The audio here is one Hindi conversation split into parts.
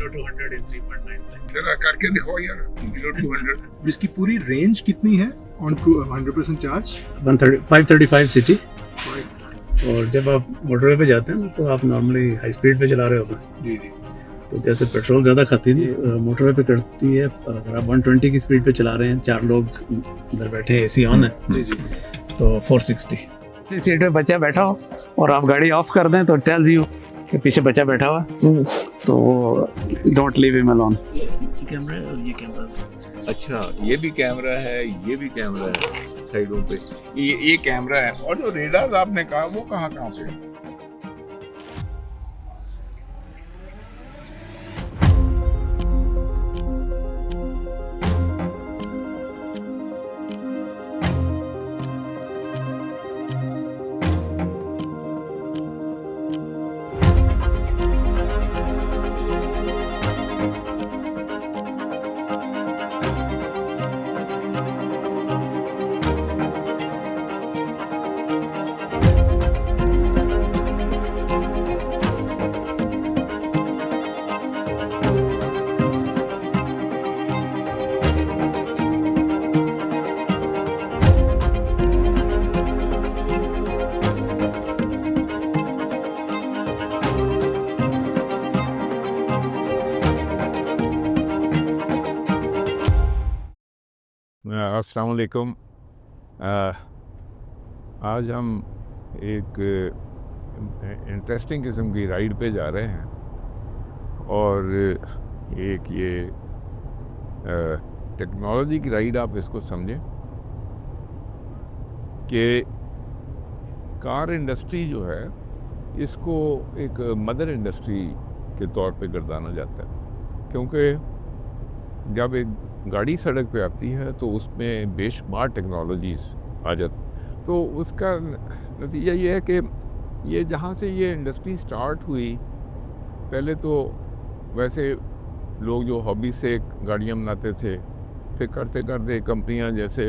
0 to 100 in 3.9 seconds. जरा करके दिखाओ यार 0 to 100। इसकी पूरी रेंज कितनी है ऑन 100% चार्ज? 535 सिटी। और जब आप मोटरवे पे जाते हैं तो आप नॉर्मली हाई स्पीड पे चला रहे होते हैं, जी जी। तो जैसे पेट्रोल ज़्यादा खाती थी मोटरवे पे करती है। अगर आप 120 की स्पीड पे चला रहे हैं, 4 लोग अंदर बैठे, एसी ऑन है, जी जी। तो 460। सीट पे बच्चा बैठा हो और आप गाड़ी ऑफ कर दें तो टेल्स यू कि पीछे बच्चा बैठा हुआ, तो don't leave him alone. Camera है और ये कैमरा। अच्छा, ये भी कैमरा है, ये भी कैमरा है साइडों पे, ये कैमरा है। और जो रेडार आपने कहा वो कहाँ पे है? अस्सलाम वालेकुम। आज हम एक इंटरेस्टिंग किस्म की राइड पे जा रहे हैं और एक ये टेक्नोलॉजी की राइड आप इसको समझें कि कार इंडस्ट्री जो है इसको एक मदर इंडस्ट्री के तौर पे गर्दाना जाता है, क्योंकि जब एक गाड़ी सड़क पे आती है तो उसमें बेशुमार टेक्नोलॉजीज़ आ जाती। तो उसका नतीजा ये है कि ये जहाँ से ये इंडस्ट्री स्टार्ट हुई, पहले तो वैसे लोग जो हॉबी से गाड़ियाँ बनाते थे, फिर करते करते कंपनियाँ जैसे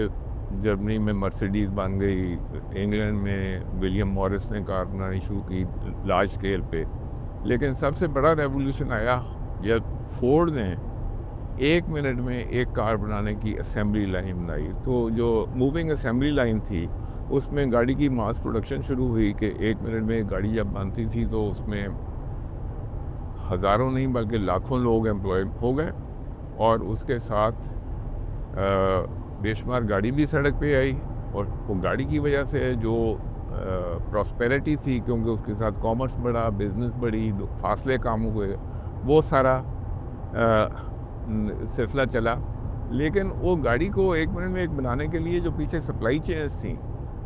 जर्मनी में मर्सिडीज़ बन गई, इंग्लैंड में विलियम मॉरिस ने कार बनानी शुरू की लार्ज स्केल पे। लेकिन सबसे बड़ा रेवोल्यूशन आया जब फोर्ड ने 1 मिनट में एक कार बनाने की असेंबली लाइन बनाई। तो जो मूविंग असेंबली लाइन थी उसमें गाड़ी की मास प्रोडक्शन शुरू हुई कि 1 मिनट में गाड़ी जब बनती थी तो उसमें हज़ारों नहीं बल्कि लाखों लोग एम्प्लॉय हो गए, और उसके साथ बेशुमार गाड़ी भी सड़क पे आई। और वो गाड़ी की वजह से जो प्रॉस्पेरिटी थी, क्योंकि उसके साथ कॉमर्स बढ़ा, बिज़नेस बढ़ी, फासले कम हुए, वो सारा सिलसिला चला। लेकिन वो गाड़ी को 1 मिनट में एक बनाने के लिए जो पीछे सप्लाई चेन्स थी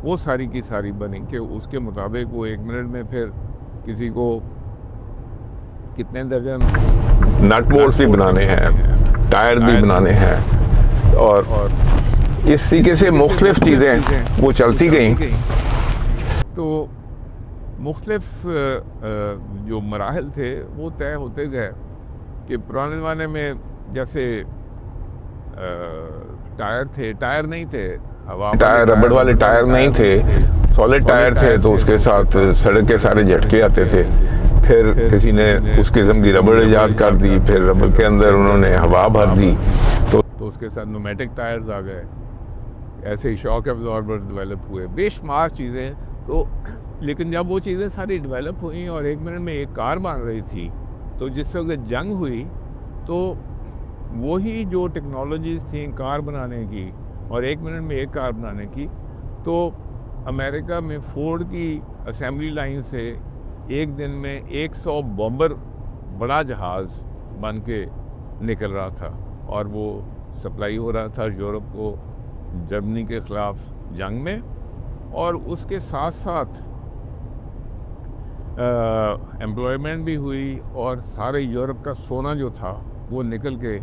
वो सारी की सारी बनी कि उसके मुताबिक वो 1 मिनट में फिर किसी को कितने दर्जन नट बोल्ट्स भी बनाने हैं, टायर भी बनाने हैं, और इस तरीके से मुख्तलिफ चीज़ें वो चलती गई। तो मुख्तलिफ जो मराहल थे वो तय होते गए कि पुराने ज़माने में जैसे टायर थे, टायर नहीं थे, हवा टायर, रबड़ वाले टायर नहीं थे, सॉलिड टायर थे, तो उसके साथ सड़क के सारे झटके आते थे। फिर किसी ने उस किस्म की रबड़ ईजाद कर दी, फिर रबड़ के अंदर उन्होंने हवा भर दी, तो उसके साथ न्यूमेटिक टायर्स आ गए। ऐसे ही शॉक एब्जॉर्बर्स डेवलप हुए, बेशुमार चीज़ें। तो लेकिन जब वो चीज़ें सारी डेवलप हुई और 1 मिनट में एक कार बन रही थी, तो जिस वक्त जंग हुई तो वही जो टेक्नोलॉजीज़ थी कार बनाने की और 1 मिनट में एक कार बनाने की, तो अमेरिका में फोर्ड की असेंबली लाइन से एक दिन में 100 बॉम्बर बड़ा जहाज़ बन के निकल रहा था, और वो सप्लाई हो रहा था यूरोप को जर्मनी के ख़िलाफ़ जंग में। और उसके साथ साथ एम्प्लॉयमेंट भी हुई, और सारे यूरोप का सोना जो था वो निकल के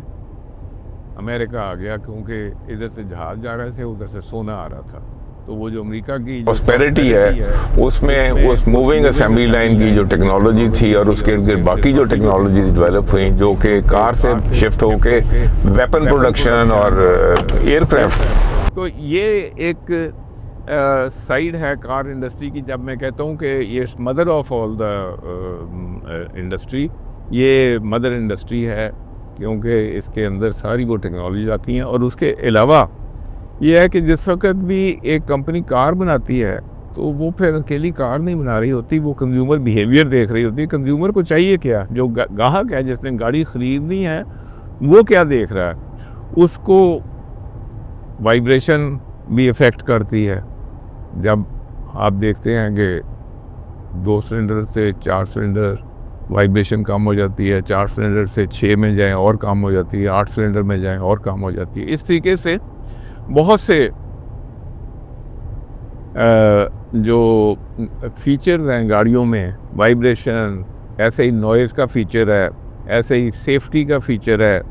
अमेरिका आ गया, क्योंकि इधर से जहाज़ जा रहे थे, उधर से सोना आ रहा था। तो वो जो अमेरिका की प्रॉस्पेरिटी है उसमें उस मूविंग असेंबली लाइन की जो टेक्नोलॉजी थी और उसके इर्द गिर्द बाकी जो टेक्नोलॉजीज डेवलप हुई, जो कि कार से शिफ्ट होके वेपन प्रोडक्शन और एयरक्राफ्ट, तो ये एक साइड है कार इंडस्ट्री की। जब मैं कहता हूँ कि ये mother of all the industry, ये मदर इंडस्ट्री है, क्योंकि इसके अंदर सारी वो टेक्नोलॉजी आती हैं। और उसके अलावा ये है कि जिस वक्त भी एक कंपनी कार बनाती है तो वो फिर अकेली कार नहीं बना रही होती, वो कंज्यूमर बिहेवियर देख रही होती है। कंज्यूमर को चाहिए क्या, जो गाहक है जिसने गाड़ी ख़रीदनी है वो क्या देख रहा है, उसको वाइब्रेशन भी इफ़ेक्ट करती है। जब आप देखते हैं कि 2 सिलेंडर से 4 सिलेंडर वाइब्रेशन कम हो जाती है, 4 सिलेंडर से 6 में जाएं और कम हो जाती है, 8 सिलेंडर में जाएं और कम हो जाती है। इस तरीके से बहुत से जो फीचर्स हैं गाड़ियों में, वाइब्रेशन, ऐसे ही नॉइज़ का फ़ीचर है, ऐसे ही सेफ्टी का फ़ीचर है,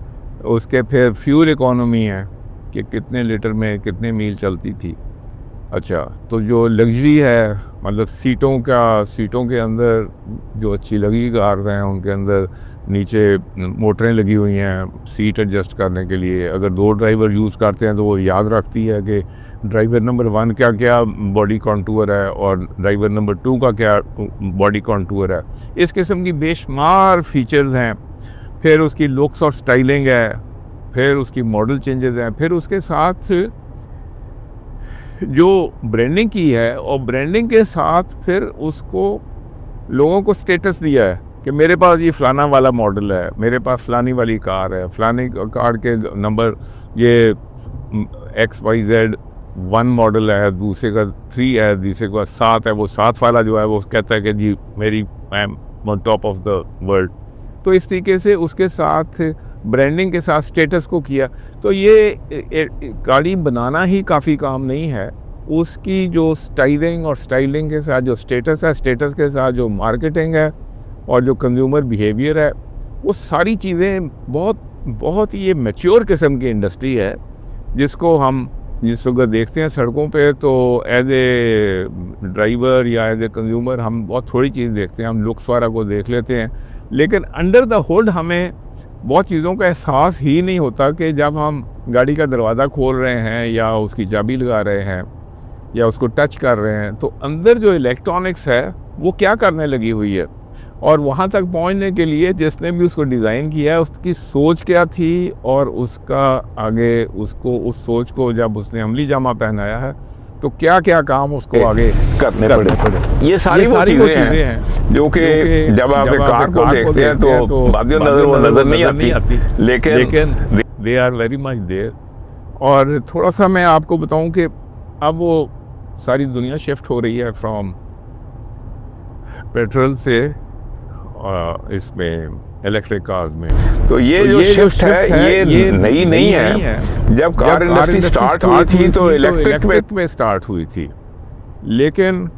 उसके फिर फ्यूल इकोनॉमी है कि कितने लीटर में कितने मील चलती थी। अच्छा, तो जो लग्जरी है, मतलब सीटों के अंदर जो अच्छी लगी कार्स हैं उनके अंदर नीचे मोटरें लगी हुई हैं सीट एडजस्ट करने के लिए। अगर 2 ड्राइवर यूज़ करते हैं तो वो याद रखती है कि ड्राइवर नंबर 1 क्या क्या बॉडी कॉन्टूर है और ड्राइवर नंबर 2 का क्या बॉडी कॉन्टूर है। इस किस्म की बेशुमार फीचर्स हैं। फिर उसकी लुक्स और स्टाइलिंग है, फिर उसकी मॉडल चेंजेस हैं, फिर उसके साथ जो ब्रांडिंग की है, और ब्रांडिंग के साथ फिर उसको लोगों को स्टेटस दिया है कि मेरे पास ये फ़लाना वाला मॉडल है, मेरे पास फ़लानी वाली कार है, फ़लानी कार के नंबर ये XYZ 1 मॉडल है, दूसरे का 3 है, दूसरे का 7 है। वो 7 वाला जो है वो कहता है कि जी मेरी I am top of the world. तो इस तरीके से उसके साथ ब्रांडिंग के साथ स्टेटस को किया। तो ये गाड़ी बनाना ही काफ़ी काम नहीं है, उसकी जो स्टाइलिंग के साथ जो स्टेटस है, स्टेटस के साथ जो मार्केटिंग है और जो कंज्यूमर बिहेवियर है, वो सारी चीज़ें बहुत ही ये मैच्योर किस्म की इंडस्ट्री है जिसको हम जिस वक्त देखते हैं सड़कों पे, तो एज ए ड्राइवर या एज ए कंज्यूमर हम बहुत थोड़ी चीज़ देखते हैं, हम लुक्स वाला को देख लेते हैं, लेकिन अंडर द हुड हमें बहुत चीज़ों का एहसास ही नहीं होता कि जब हम गाड़ी का दरवाज़ा खोल रहे हैं या उसकी चाबी लगा रहे हैं या उसको टच कर रहे हैं, तो अंदर जो इलेक्ट्रॉनिक्स है वो क्या करने लगी हुई है। और वहाँ तक पहुँचने के लिए जिसने भी उसको डिज़ाइन किया है उसकी सोच क्या थी, और उसका आगे उसको उस सोच को जब उसने अमली जामा पहनाया है तो क्या क्या काम उसको आगे करने पड़े। ये सारी वो चीज़ें हैं जो कि जब आप एक कार को देखते हैं तो बातें नज़र नहीं आती, लेकिन they are very much there. और थोड़ा सा मैं आपको बताऊं कि अब वो सारी दुनिया शिफ्ट हो रही है फ्रॉम पेट्रोल से इसमें इलेक्ट्रिक कार्स में। तो ये जो शिफ्ट है ये नई नहीं है। जब कार इंडस्ट्री स्टार्ट हुई थी तो इलेक्ट्रिक में स्टार्ट हुई थी, लेकिन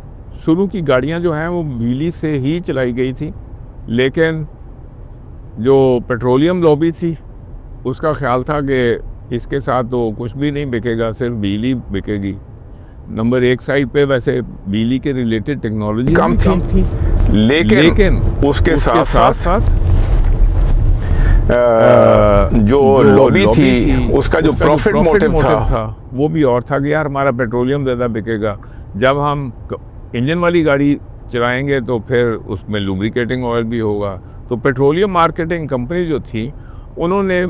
शुरू की गाड़ियां जो हैं वो बिजली से ही चलाई गई थी। लेकिन जो पेट्रोलियम लॉबी थी उसका ख्याल था कि इसके साथ तो कुछ भी नहीं बिकेगा, सिर्फ बिजली बिकेगी। नंबर 1 साइड पे वैसे बिजली के रिलेटेड टेक्नोलॉजी कम थी, लेकिन उसके साथ जो लॉबी थी उसका जो प्रॉफिट मोटिव था वो भी और था कि यार हमारा पेट्रोलियम ज़्यादा बिकेगा। जब हम इंजन वाली गाड़ी चलाएंगे तो फिर उसमें लुब्रिकेटिंग ऑयल भी होगा। तो पेट्रोलियम मार्केटिंग कंपनी जो थी उन्होंने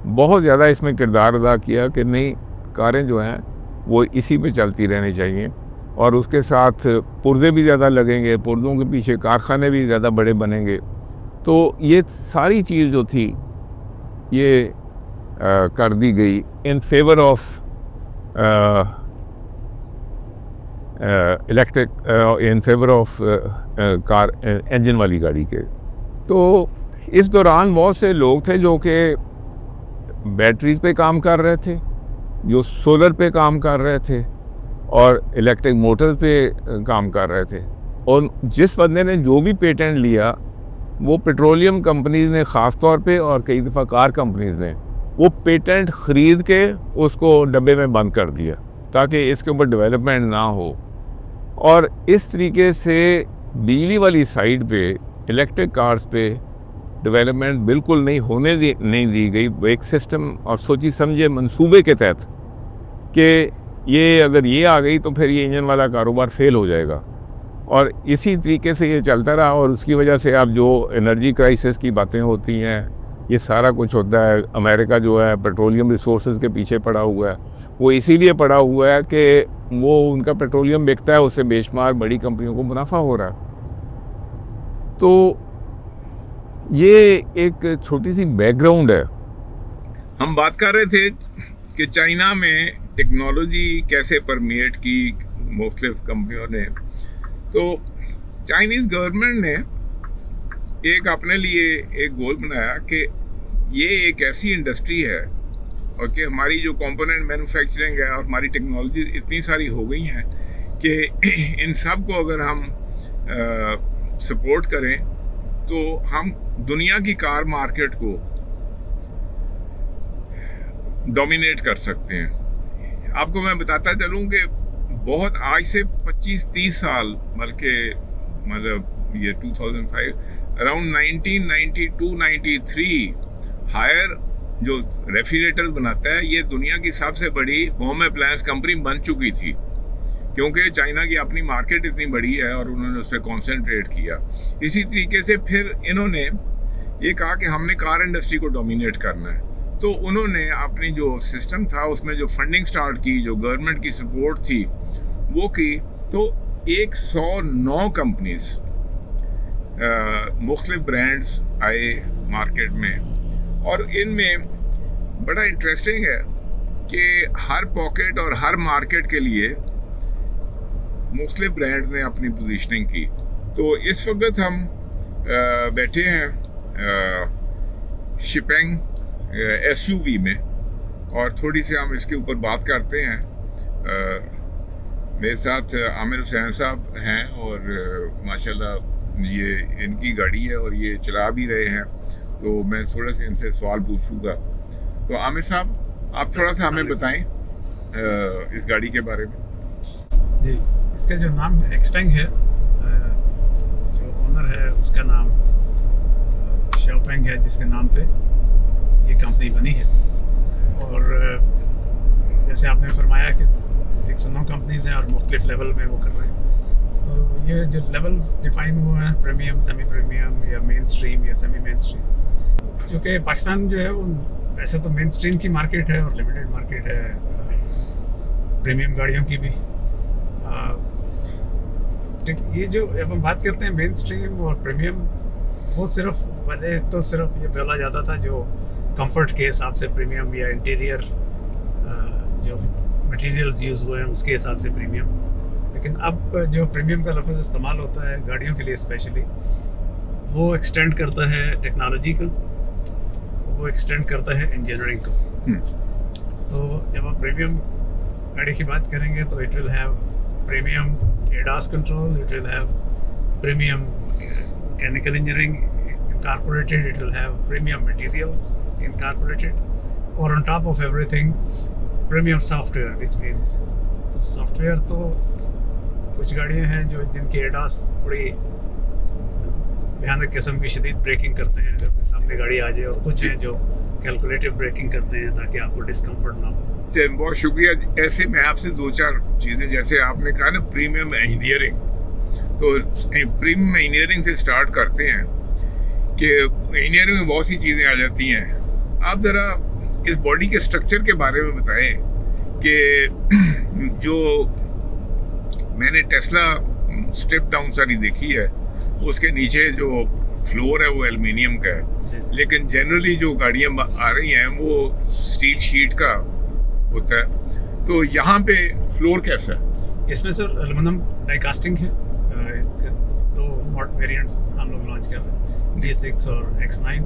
बहुत ज़्यादा इसमें किरदार अदा किया कि नहीं, कारें जो हैं वो इसी पे चलती रहनी चाहिए, और उसके साथ पुर्जे भी ज़्यादा लगेंगे, पुर्जों के पीछे कारखाने भी ज़्यादा बड़े बनेंगे। तो ये सारी चीज़ जो थी ये कर दी गई in favour of electric, in favour of car engine वाली गाड़ी के। तो इस दौरान बहुत से लोग थे जो कि बैटरीज पे काम कर रहे थे, जो सोलर पे काम कर रहे थे और इलेक्ट्रिक मोटर्स पे काम कर रहे थे। और जिस बंदे ने जो भी पेटेंट लिया वो पेट्रोलियम कंपनीज ने ख़ास तौर पे और कई दफ़ा कार कंपनीज ने वो पेटेंट ख़रीद के उसको डब्बे में बंद कर दिया ताकि इसके ऊपर डेवलपमेंट ना हो। और इस तरीके से बिजली वाली साइड पे इलेक्ट्रिक कार्स पे डेवलपमेंट बिल्कुल नहीं दी गई एक सिस्टम और सोची समझे मंसूबे के तहत कि ये अगर ये आ गई तो फिर ये इंजन वाला कारोबार फेल हो जाएगा। और इसी तरीके से ये चलता रहा, और उसकी वजह से अब जो एनर्जी क्राइसिस की बातें होती हैं, ये सारा कुछ होता है। अमेरिका जो है पेट्रोलियम रिसोर्सेज के पीछे पड़ा हुआ है। वो इसीलिए पड़ा हुआ है कि वो उनका पेट्रोलियम बिकता है, उससे बेशुमार बड़ी कंपनियों को मुनाफा हो रहा है। तो ये एक छोटी सी बैकग्राउंड है। हम बात कर रहे थे कि चाइना में टेक्नोलॉजी कैसे परमेट की मुख्तलिफ कंपनियों ने। तो चाइनीज़ गवर्नमेंट ने एक अपने लिए एक गोल बनाया कि ये एक ऐसी इंडस्ट्री है और कि हमारी जो कंपोनेंट मैन्युफैक्चरिंग है और हमारी टेक्नोलॉजी इतनी सारी हो गई हैं कि इन सब को अगर हम सपोर्ट करें तो हम दुनिया की कार मार्केट को डोमिनेट कर सकते हैं। आपको मैं बताता चलूँ कि बहुत आज से 25-30 साल बल्कि मतलब ये 2005 अराउंड 1992-93 हायर जो रेफ्रिजरेटर बनाता है, ये दुनिया की सबसे बड़ी होम अप्लायंस कंपनी बन चुकी थी, क्योंकि चाइना की अपनी मार्केट इतनी बड़ी है और उन्होंने उस पर कॉन्सेंट्रेट किया। इसी तरीके से फिर इन्होंने ये कहा कि हमने कार इंडस्ट्री को डोमिनेट करना है। तो उन्होंने अपनी जो सिस्टम था उसमें जो फंडिंग स्टार्ट की, जो गवर्नमेंट की सपोर्ट थी वो की। तो 109 कंपनीज मुख्तलिफ ब्रांड्स आए मार्केट में, और इनमें बड़ा इंटरेस्टिंग है कि हर पॉकेट और हर मार्केट के लिए मुख्तलिफ ब्रांड्स ने अपनी पोजीशनिंग की। तो इस वक्त हम बैठे हैं शिपेंग SUV में, और थोड़ी सी हम इसके ऊपर बात करते हैं। मेरे साथ आमिर हुसैन साहब हैं और माशाल्लाह ये इनकी गाड़ी है और ये चला भी रहे हैं, तो मैं थोड़ा सा इनसे सवाल पूछूंगा। तो आमिर साहब, आप थोड़ा सा हमें बताएं इस गाड़ी के बारे में। जी, इसका जो नाम एक्सटेंग है, जो ओनर है उसका नाम शाओपेंग है, जिसके नाम पे ये कंपनी बनी है। और जैसे आपने फरमाया कि 109 कंपनीज हैं और मुख्तलिफ लेवल में वो कर रहे हैं। तो ये जो लेवल्स डिफाइन हुए हैं, प्रीमियम, सेमी प्रीमियम या मेन स्ट्रीम या सेमी मेन स्ट्रीम, क्योंकि पाकिस्तान जो है वो वैसे तो मेन स्ट्रीम की मार्केट है और लिमिटेड मार्केट है प्रीमियम गाड़ियों की भी। ये जो अब हम बात करते हैं मेन स्ट्रीम और प्रीमियम, वो सिर्फ पहले तो सिर्फ ये बोला जाता था जो कंफर्ट के हिसाब से प्रीमियम या इंटीरियर जो मटेरियल्स यूज़ हुए हैं उसके हिसाब से प्रीमियम। लेकिन अब जो प्रीमियम का लफ्ज़ इस्तेमाल होता है गाड़ियों के लिए स्पेशली, वो एक्सटेंड करता है टेक्नोलॉजी को, वो एक्सटेंड करता है इंजीनियरिंग को। तो जब आप प्रीमियम गाड़ी की बात करेंगे तो it will have premium ADAS control, it will have premium mechanical engineering incorporated, it will have premium materials incorporated, or on top of everything premium software, which means the software तो कुछ गाड़ियाँ हैं जो जिनकी ADAS बड़ी भयानक किस्म की शदीद ब्रेकिंग करते हैं अगर सामने गाड़ी आ जाए, और कुछ हैं जो कैलकुलेटिव ब्रेकिंग करते हैं ताकि आपको डिस्कम्फर्ट ना हो। बहुत शुक्रिया। ऐसे मैं आपसे 2-4 चीज़ें, जैसे आपने कहा ना प्रीमियम इंजीनियरिंग, तो प्रीमियम इंजीनियरिंग से स्टार्ट करते हैं कि इंजीनियरिंग में बहुत सी चीज़ें आ जाती हैं। आप ज़रा इस बॉडी के स्ट्रक्चर के बारे में बताएं कि जो मैंने टेस्ला स्टेप डाउन सारी देखी है, उसके नीचे जो फ्लोर है वो एल्युमिनियम का है, लेकिन जनरली जो गाड़ियाँ आ रही हैं वो स्टील शीट का होता है। तो यहाँ पे फ्लोर कैसा है? इसमें सर एल्युमिनियम डाई कास्टिंग है। इसके 2 वेरिएंट्स हम लोग लॉन्च कर रहे हैं, G6 और X9।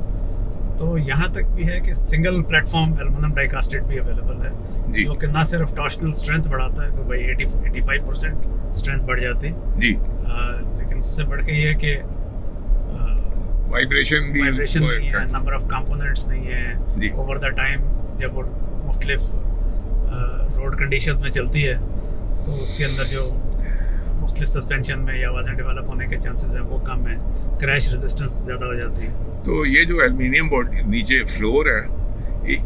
तो यहाँ तक भी है कि single platform aluminium die casted भी अवेलेबल है, जो कि ना सिर्फ टॉर्शनल स्ट्रेंथ बढ़ाता है, तो भाई 85% स्ट्रेंथ बढ़ जाती है जी, लेकिन उससे बढ़ के ये है कि वाइब्रेशन नहीं है, नंबर ऑफ कंपोनेंट्स नहीं है। ओवर द टाइम जब वो मुख्तलिफ रोड कंडीशंस में चलती है तो उसके अंदर जो मुख्तलिफ सस्पेंशन में या वजन डेवलप होने के चांसेस हैं वो कम है, क्रैश रेजिस्टेंस ज़्यादा हो जाती है। तो ये जो एल्युमिनियम बॉडी नीचे फ्लोर है,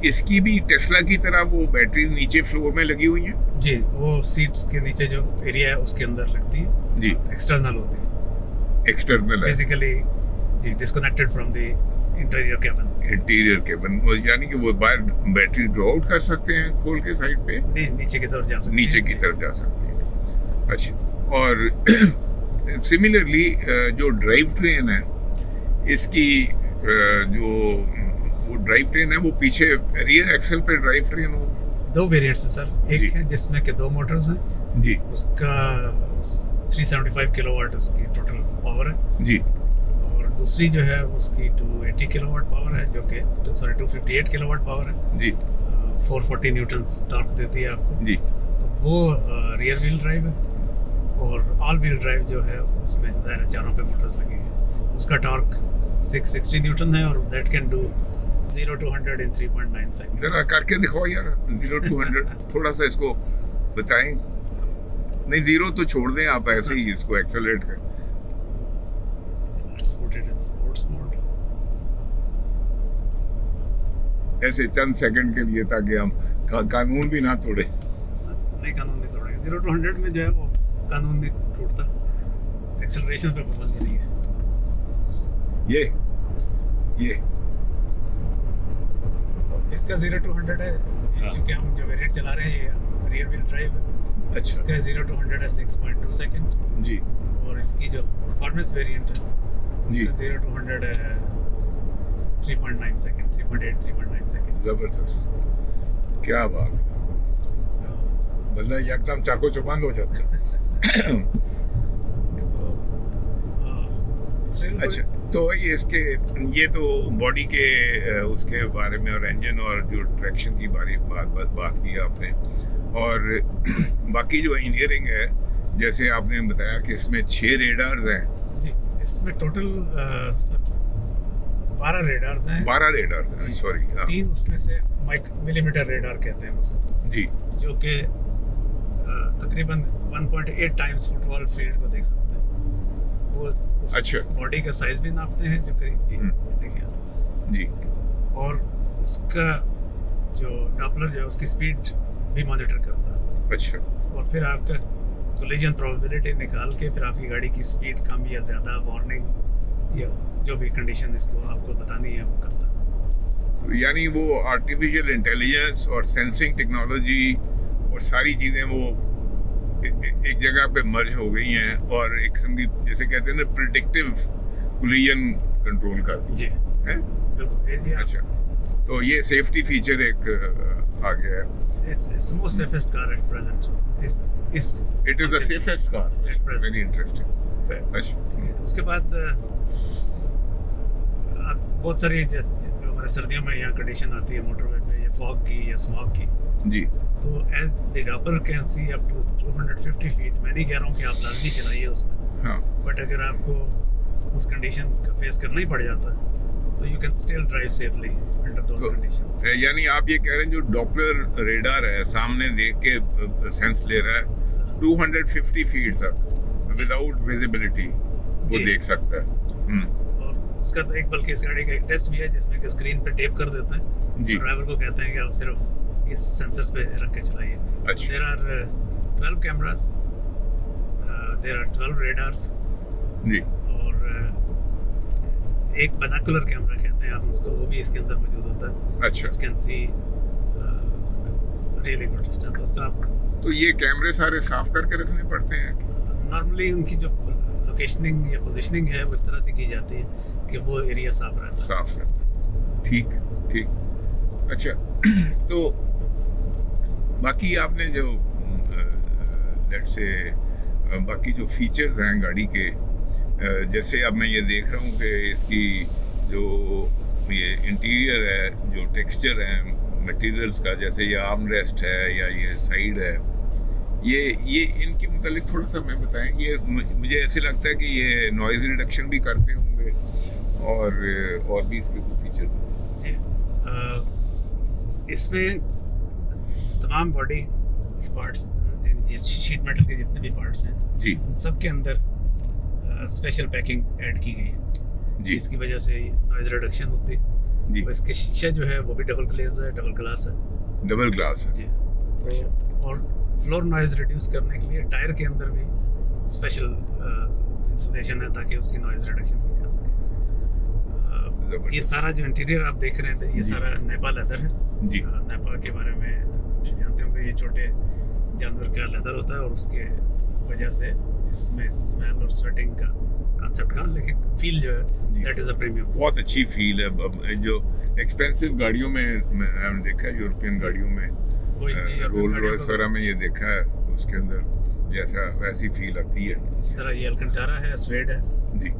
इसकी भी टेस्ला की तरह वो बैटरी नीचे फ्लोर में लगी हुई है? जी, वो सीट्स के नीचे जो एरिया है उसके अंदर लगती है जी एक्सटर्नल होती है, एक्सटर्नल है फिजिकली जी disconnected from the interior cabin. Interior cabin, वो यानी कि वो बाहर बैटरी ड्रॉ आउट कर सकते हैं खोल के साइड पे, नीचे की तरफ जा सकते नीचे हैं। की तरफ जा सकते हैं। अच्छा, और सिमिलरली जो ड्राइव ट्रेन है इसकी जो वो ड्राइव ट्रेन है वो पीछे रियर एक्सल पे ड्राइव ट्रेन हो। दो वेरिएंट्स हैं सर, जी। एक है जिसमें के दो मोटर्स हैं, जी उसका 375 किलोवाट उसकी टोटल पावर है, जी और दूसरी जो है उसकी 280 किलोवाट पावर है, जो कि 258 किलोवाट पावर है, जी 440 न्यूटन्स टॉर्क देती है आपको। जी तो वो रियर व्हील ड्राइव है, और ऑल व्हील ड्राइव जो है उसमें ज़ाहिर है चारों पे मोटर्स लगी हैं, उसका टॉर्क 660 न्यूटन है, और that can do 0 to 100 in 3.9 seconds। जरा करके दिखाओ यार 0 to 100 थोड़ा सा इसको बताएं। नहीं, 0 तो छोड़ दें आप, ऐसे ही इसको एक्सेलरेट कर। Let's put it in sports mode। ऐसे चंद सेकंड के लिए, ताकि हम कानून भी ना तोड़े। नहीं, कानून नहीं तोड़ेंगे। 0 to 100 में जो है वो कानून नहीं टूटता, एक्सेलरेशन पे पाबंदी नहीं है। ये इसका 0 to 100 है, हाँ। चूँकि हम जो वेरिएंट चला रहे हैं ये रियर व्हील ड्राइव है, अच्छा इसका 0 to 100 है 6.2 सेकंड, जी और इसकी जो परफॉर्मेंस वेरिएंट है जी उसका 0 to 100 है 3.9 सेकंड, 3.9 सेकंड। जबरदस्त, क्या बात है, बंदा एकदम चाको चौबंद हो जाता है। अच्छा, तो ये तो बॉडी के उसके बारे में और इंजन और जो ट्रैक्शन की बात की आपने, और बाकी जो इंजीनियरिंग है, जैसे आपने बताया कि इसमें 6 रेडार्स हैं। जी, इसमें टोटल 12 रेडार्स हैं। 12 रेडार्स हैं, जी। सॉरी। हाँ 3 उसमें से मिलीमीटर रेडार कहते हैं उसको, जी जो कि तकरीबन 1.8 टाइम्स फुटबॉल फील्ड को देख सकते हैं। वो अच्छा। बॉडी का साइज भी नापते हैं, जो करीब जी देखिए आप। जी और उसका जो डॉपलर जो है उसकी स्पीड भी मॉनिटर करता है, अच्छा और फिर आपका कोलिजन प्रोबेबिलिटी निकाल के फिर आपकी गाड़ी की स्पीड कम या ज़्यादा, वार्निंग या जो भी कंडीशन इसको आपको बतानी है वो करता है। यानी वो आर्टिफिशियल इंटेलिजेंस और सेंसिंग टेक्नोलॉजी और सारी चीज़ें वो एक जगह पे मर्ज हो गई हैं, और एक किस्म की, जैसे कहते हैं ना, प्रिडिक्टिव कोलिजन कंट्रोल करती जी है। बिल्कुल। अच्छा, तो ये सेफ्टी फीचर एक आ गया है। It's most safest car at present। इस it is the safest car, At present। Very interesting. अच्छा उसके बाद बहुत सारी जो हमारे सर्दियों में यहाँ कंडीशन आती है मोटरवे पे, या फॉग की या स्मॉग की, जी तो as the Doppler can see up to 250 feet. मैं नहीं कह रहा हूँ कि आप लाजमी चलाइए उसमें, हाँ बट अगर आपको उस कंडीशन का फेस करना ही पड़ जाता है तो you can still drive safely under those तो- कंडीशंस। यानी आप ये कह रहे हैं जो डॉपलर रेडार है सामने देख के सेंस ले रहा है 250 फीट तक विदाउट विजिबिलिटी वो जी। देख सकता है। और उसका तो एक, बल्कि इस गाड़ी का एक टेस्ट भी है जिसमें कि स्क्रीन पे टेप कर देते हैं, जी ड्राइवर को कहते हैं कि आप सिर्फ इस सेंसर्स पे रख के चलाइए। अच्छा। There are 12 cameras, there are 12 radars, जी और एक बाइनोकुलर कैमरा कहते हैं आप उसको, वो भी इसके अंदर मौजूद होता है, अच्छा, which can see really good distance। तो उसका तो ये कैमरे सारे साफ करके रखने पड़ते हैं? नॉर्मली उनकी जो लोकेशनिंग या पोजीशनिंग है वो इस तरह से की जाती है कि वो एरिया साफ रहता है। साफ रहते हैं, ठीक ठीक। अच्छा, तो बाकी आपने जो लेट से बाकी जो फीचर्स हैं गाड़ी के, जैसे अब मैं ये देख रहा हूँ कि इसकी जो ये इंटीरियर है, जो टेक्सचर है मटेरियल्स का, जैसे ये आर्म रेस्ट है या ये साइड है, ये इनके मुतालिक थोड़ा सा मैं बताएं। ये मुझे ऐसे लगता है कि ये नॉइज़ रिडक्शन भी करते होंगे, और भी इसके कुछ फीचर्स हैं। जी, इसमें तमाम बॉडी पार्ट्स, शीट मेटल के जितने भी पार्ट्स हैं जी सब के अंदर स्पेशल पैकिंग ऐड की गई है, जी जिसकी वजह से नॉइज़ रिडक्शन होती है। जी और इसके शीशा जो है वो भी डबल ग्लेज है, डबल ग्लास है डबल ग्लास है। जी। तो और फ्लोर नॉइज़ रिड्यूस करने के लिए टायर के अंदर भी स्पेशल इंसुलेशन है ताकि उसकी नॉइज़ रिडक्शन की जा सके। जबरदस्त। ये सारा जो इंटीरियर आप देख रहे थे ये जी। सारा नेपा लेदर है जी। नेपा के बारे में आप जानते होंगे, ये छोटे जानवर का लेदर होता है और उसके वजह से इसमें स्मेल और स्वेटिंग का कॉन्सेप्ट का, लेकिन फील जो है जी। That is a premium. बहुत अच्छी फील है। अब जो एक्सपेंसिव गाड़ियों में मैंने देखा है, यूरोपियन गाड़ियों में, रोल रॉयस वगैरह में ये देखा है, उसके अंदर जैसा वैसी फील आती है। इसी तरह ये अल्कंटारा है, स्वेड है, जी।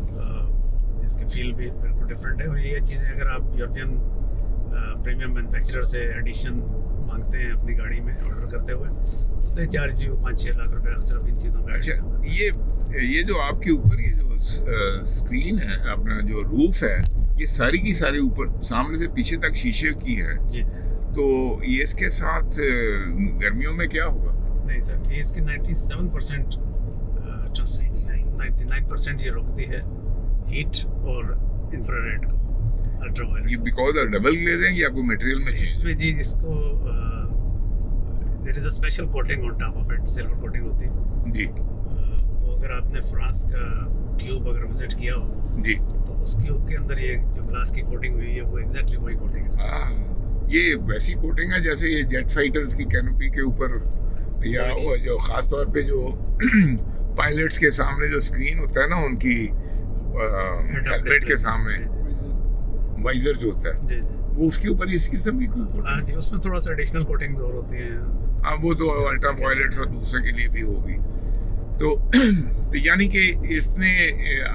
इसकी फील भी बिल्कुल डिफरेंट है। और ये चीज़ें अगर आप यूरोपियन प्रीमियम मैन्युफैक्चरर से एडिशन मांगते हैं अपनी गाड़ी में ऑर्डर करते हुए, तो चार्ज यू 5-6 लाख रुपया सिर्फ इन चीज़ों का। अच्छा, ये जो आपके ऊपर ये जो स्क्रीन है, अपना जो रूफ है, ये सारी की सारी ऊपर सामने से पीछे तक शीशे की है, जी तो ये इसके साथ गर्मियों में क्या होगा? नहीं सर, ये इसकी 97% 99% ये रोकती है हीट और इंफ्रारेड को, अल्ट्रावायलेट। ये बिकॉज डबल ग्लेजिंग या कोई मटेरियल में चीज? इसमें जी इसको there is a special coating on top of it, silver coating होती है। जी। वो अगर आपने फ्रांस का क्यूब अगर विजिट किया हो जी। तो उस क्यूब के अंदर ये जो ग्लास की कोटिंग हुई है वो एग्जैक्टली वही कोटिंग है। ये वैसी कोटिंग है जैसे ये जेट फाइटर्स की कैनोपी के ऊपर, या वो जो खास तौर पे जो पायलट्स के सामने जो स्क्रीन होता है ना उनकी हेलमेट के सामने वाइजर जो होता है, जी जी वो उसके ऊपर इस किस्म की कोई कोटिंग? हाँ जी, उसमें थोड़ा सा एडिशनल कोटिंग और होती है। हाँ, वो तो अल्ट्रा वायलेट्स और दूसरे के लिए भी होगी। तो यानी कि इसने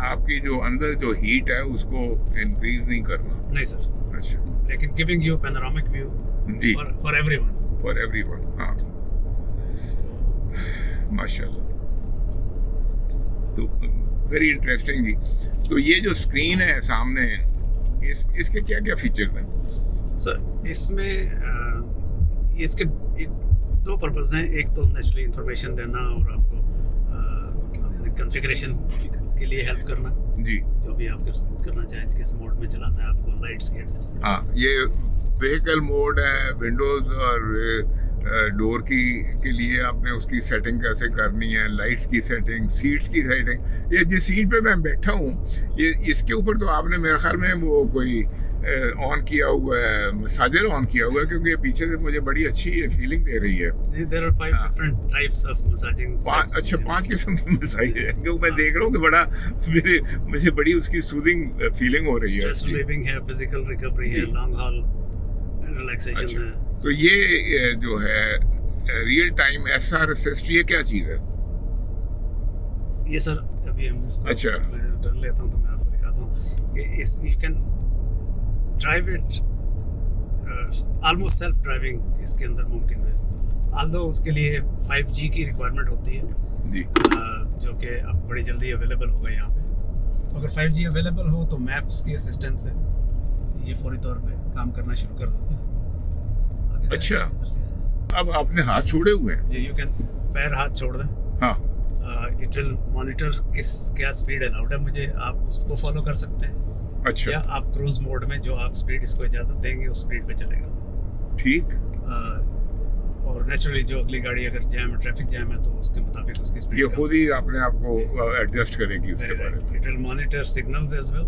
आपकी जो अंदर जो हीट है उसको इंक्रीज नहीं करना? नहीं सर, अच्छा। लेकिन गिविंग यू पैनोरामिक व्यू जी। For everyone. फॉर एवरीवन, हाँ। माशाल्लाह, तो वेरी इंटरेस्टिंग जी। तो ये जो स्क्रीन है सामने, इसके क्या क्या फीचर्स हैं? सर इसमें इसके दो पर्पस हैं। एक तो नेचुरली इंफॉर्मेशन देना और आपको कॉन्फ़िगरेशन के लिए हेल्प करना, जी। जो भी आप करना चाहें, किस मोड में चलाना है आपको, लाइट्स के एडजस्ट। हाँ, ये व्हीकल मोड है, विंडोज़ और डोर के लिए आपने उसकी सेटिंग कैसे करनी है, लाइट्स की सेटिंग, सीट्स की सेटिंग। ये जिस सीट पे मैं बैठा हूँ, ये इसके ऊपर तो आपने मेरे ख्याल में वो कोई ऑन किया हुआ है, मसाजर ऑन किया हुआ है, क्योंकि ये पीछे से मुझे बड़ी अच्छी ये फीलिंग दे रही है। जी, there are 5 different types of massaging. अच्छा, 5 किस्म की मसाज है, क्योंकि मैं देख रहा हूँ कि बड़ा मुझे बड़ी उसकी सूदिंग फीलिंग हो रही है। स्ट्रेस रिलीविंग है, फिजिकल रिकवरी है, लॉन्ग हॉल रिलैक्सेशन है। तो ये जो है रियल टाइम एसआर असिस्ट, ये क्या चीज़ है? ये सर अभी हम इसको अच्छा। मैं डर लेता हूँ तो मैं आपको दिखाता हूँ कि इस you can drive it almost self driving इसके अंदर मुमकिन है, आल्दो उसके लिए 5G की रिक्वायरमेंट होती है जी। जो कि अब बड़ी जल्दी अवेलेबल होगा यहाँ पे। तो अगर 5G अवेलेबल हो तो मैप्स की असिस्टेंस से ये फौरी तौर पे काम करना शुरू कर देता है। अच्छा, अब आपने हाथ छोड़े हुए हैं? जी, यू कैन पैर हाथ छोड़ दें। हाँ। इट विल मॉनिटर क्या स्पीड अलाउड है मुझे, आप उसको फॉलो कर सकते हैं। अच्छा। या आप क्रूज मोड में जो आप स्पीड इसको इजाज़त देंगे उस स्पीड पे चलेगा। ठीक। और नेचुरली जो अगली गाड़ी अगर जैम है, ट्रैफिक जैम है, तो उसके मुताबिक उसकी स्पीड ये खुद ही अपने आप को एडजस्ट करेगी उसके बारे में। It will monitor signals as well,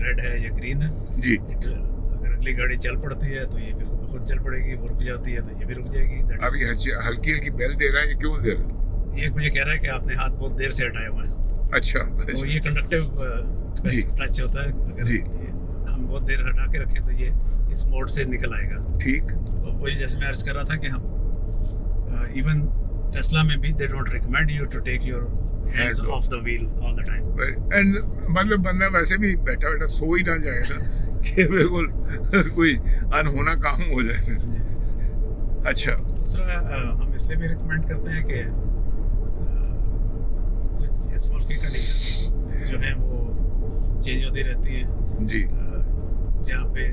red है या ग्रीन है। जी। अगर अगली गाड़ी चल पड़ती है तो ये भी खुद चल पड़ेगी, वो रुक जाती है तो ये भी रुक जाएगी। अभी हल्की हल्की बेल दे रहा है, ये क्यों दे रहा है? ये मुझे कह रहा है कि आपने हाथ बहुत देर से हटाए हुए हैं। अच्छा। तो ये कंडक्टिव टच होता है, अगर जी। हम बहुत देर हटा के रखें तो ये इस मोड से निकल आएगा। ठीक। तो वही जैसे मैं अर्ज कर रहा था कि हम इवन टेस्ला में भी they don't recommend you to take your hands off the wheel all the time. And मतलब बंदा वैसे भी बैठा बैठा सो ही ना जाए ना कि बिल्कुल कोई अनहोना काम हो जाए। अच्छा। दूसरा हम इसलिए भी रिकमेंड करते हैं कि कुछ इस मुल्क की कंडीशन जो है वो चेंज होती रहती है। जी। जहाँ पे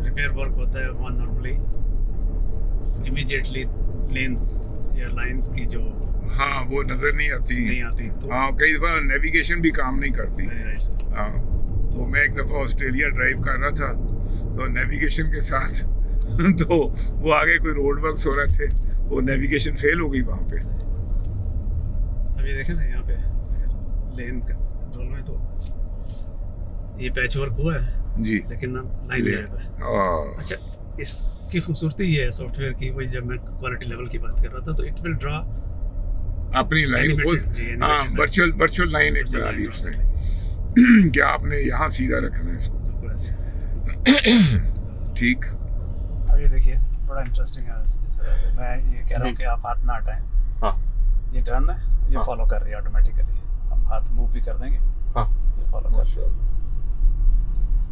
रिपेयर वर्क होता है वहाँ नॉर्मली इमीडिएटली लेन या लाइंस की जो हाँ वो नज़र नहीं आती। तो हाँ, कई दफ़ा नेविगेशन भी काम नहीं करती। हाँ, तो मैं एक दफ़ा ऑस्ट्रेलिया ड्राइव कर रहा था तो नेविगेशन के साथ तो वो आगे कोई रोड वर्क्स हो रहे थे, वो नेविगेशन फेल हो गई वहाँ पे। अब अब ये देखें ना यहाँ पे लेन कंट्रोल में तो ये पैच वर्क हुआ है जी लेकिन ना लाइन गायब है। अच्छा, इसकी खूबसूरती ये है सॉफ्टवेयर की, वही जब मैं क्वालिटी लेवल की बात कर रहा था तो इट विल ड्रा अपनी लाइन खुद, हाँ, वर्चुअल लाइन एक बना दी उसने क्या आपने यहाँ सीधा रखना है इसको, बिल्कुल ऐसे। ठीक। अब ये देखिए बड़ा इंटरेस्टिंग है, जैसे मैं ये कह रहा हूँ कि आप हाथ ना हटाएं, हाँ ये टर्न है, ये हाँ। फॉलो कर रही है ऑटोमेटिकली, हम हाथ मूव भी कर देंगे, हाँ, ये फॉलो कर रही है।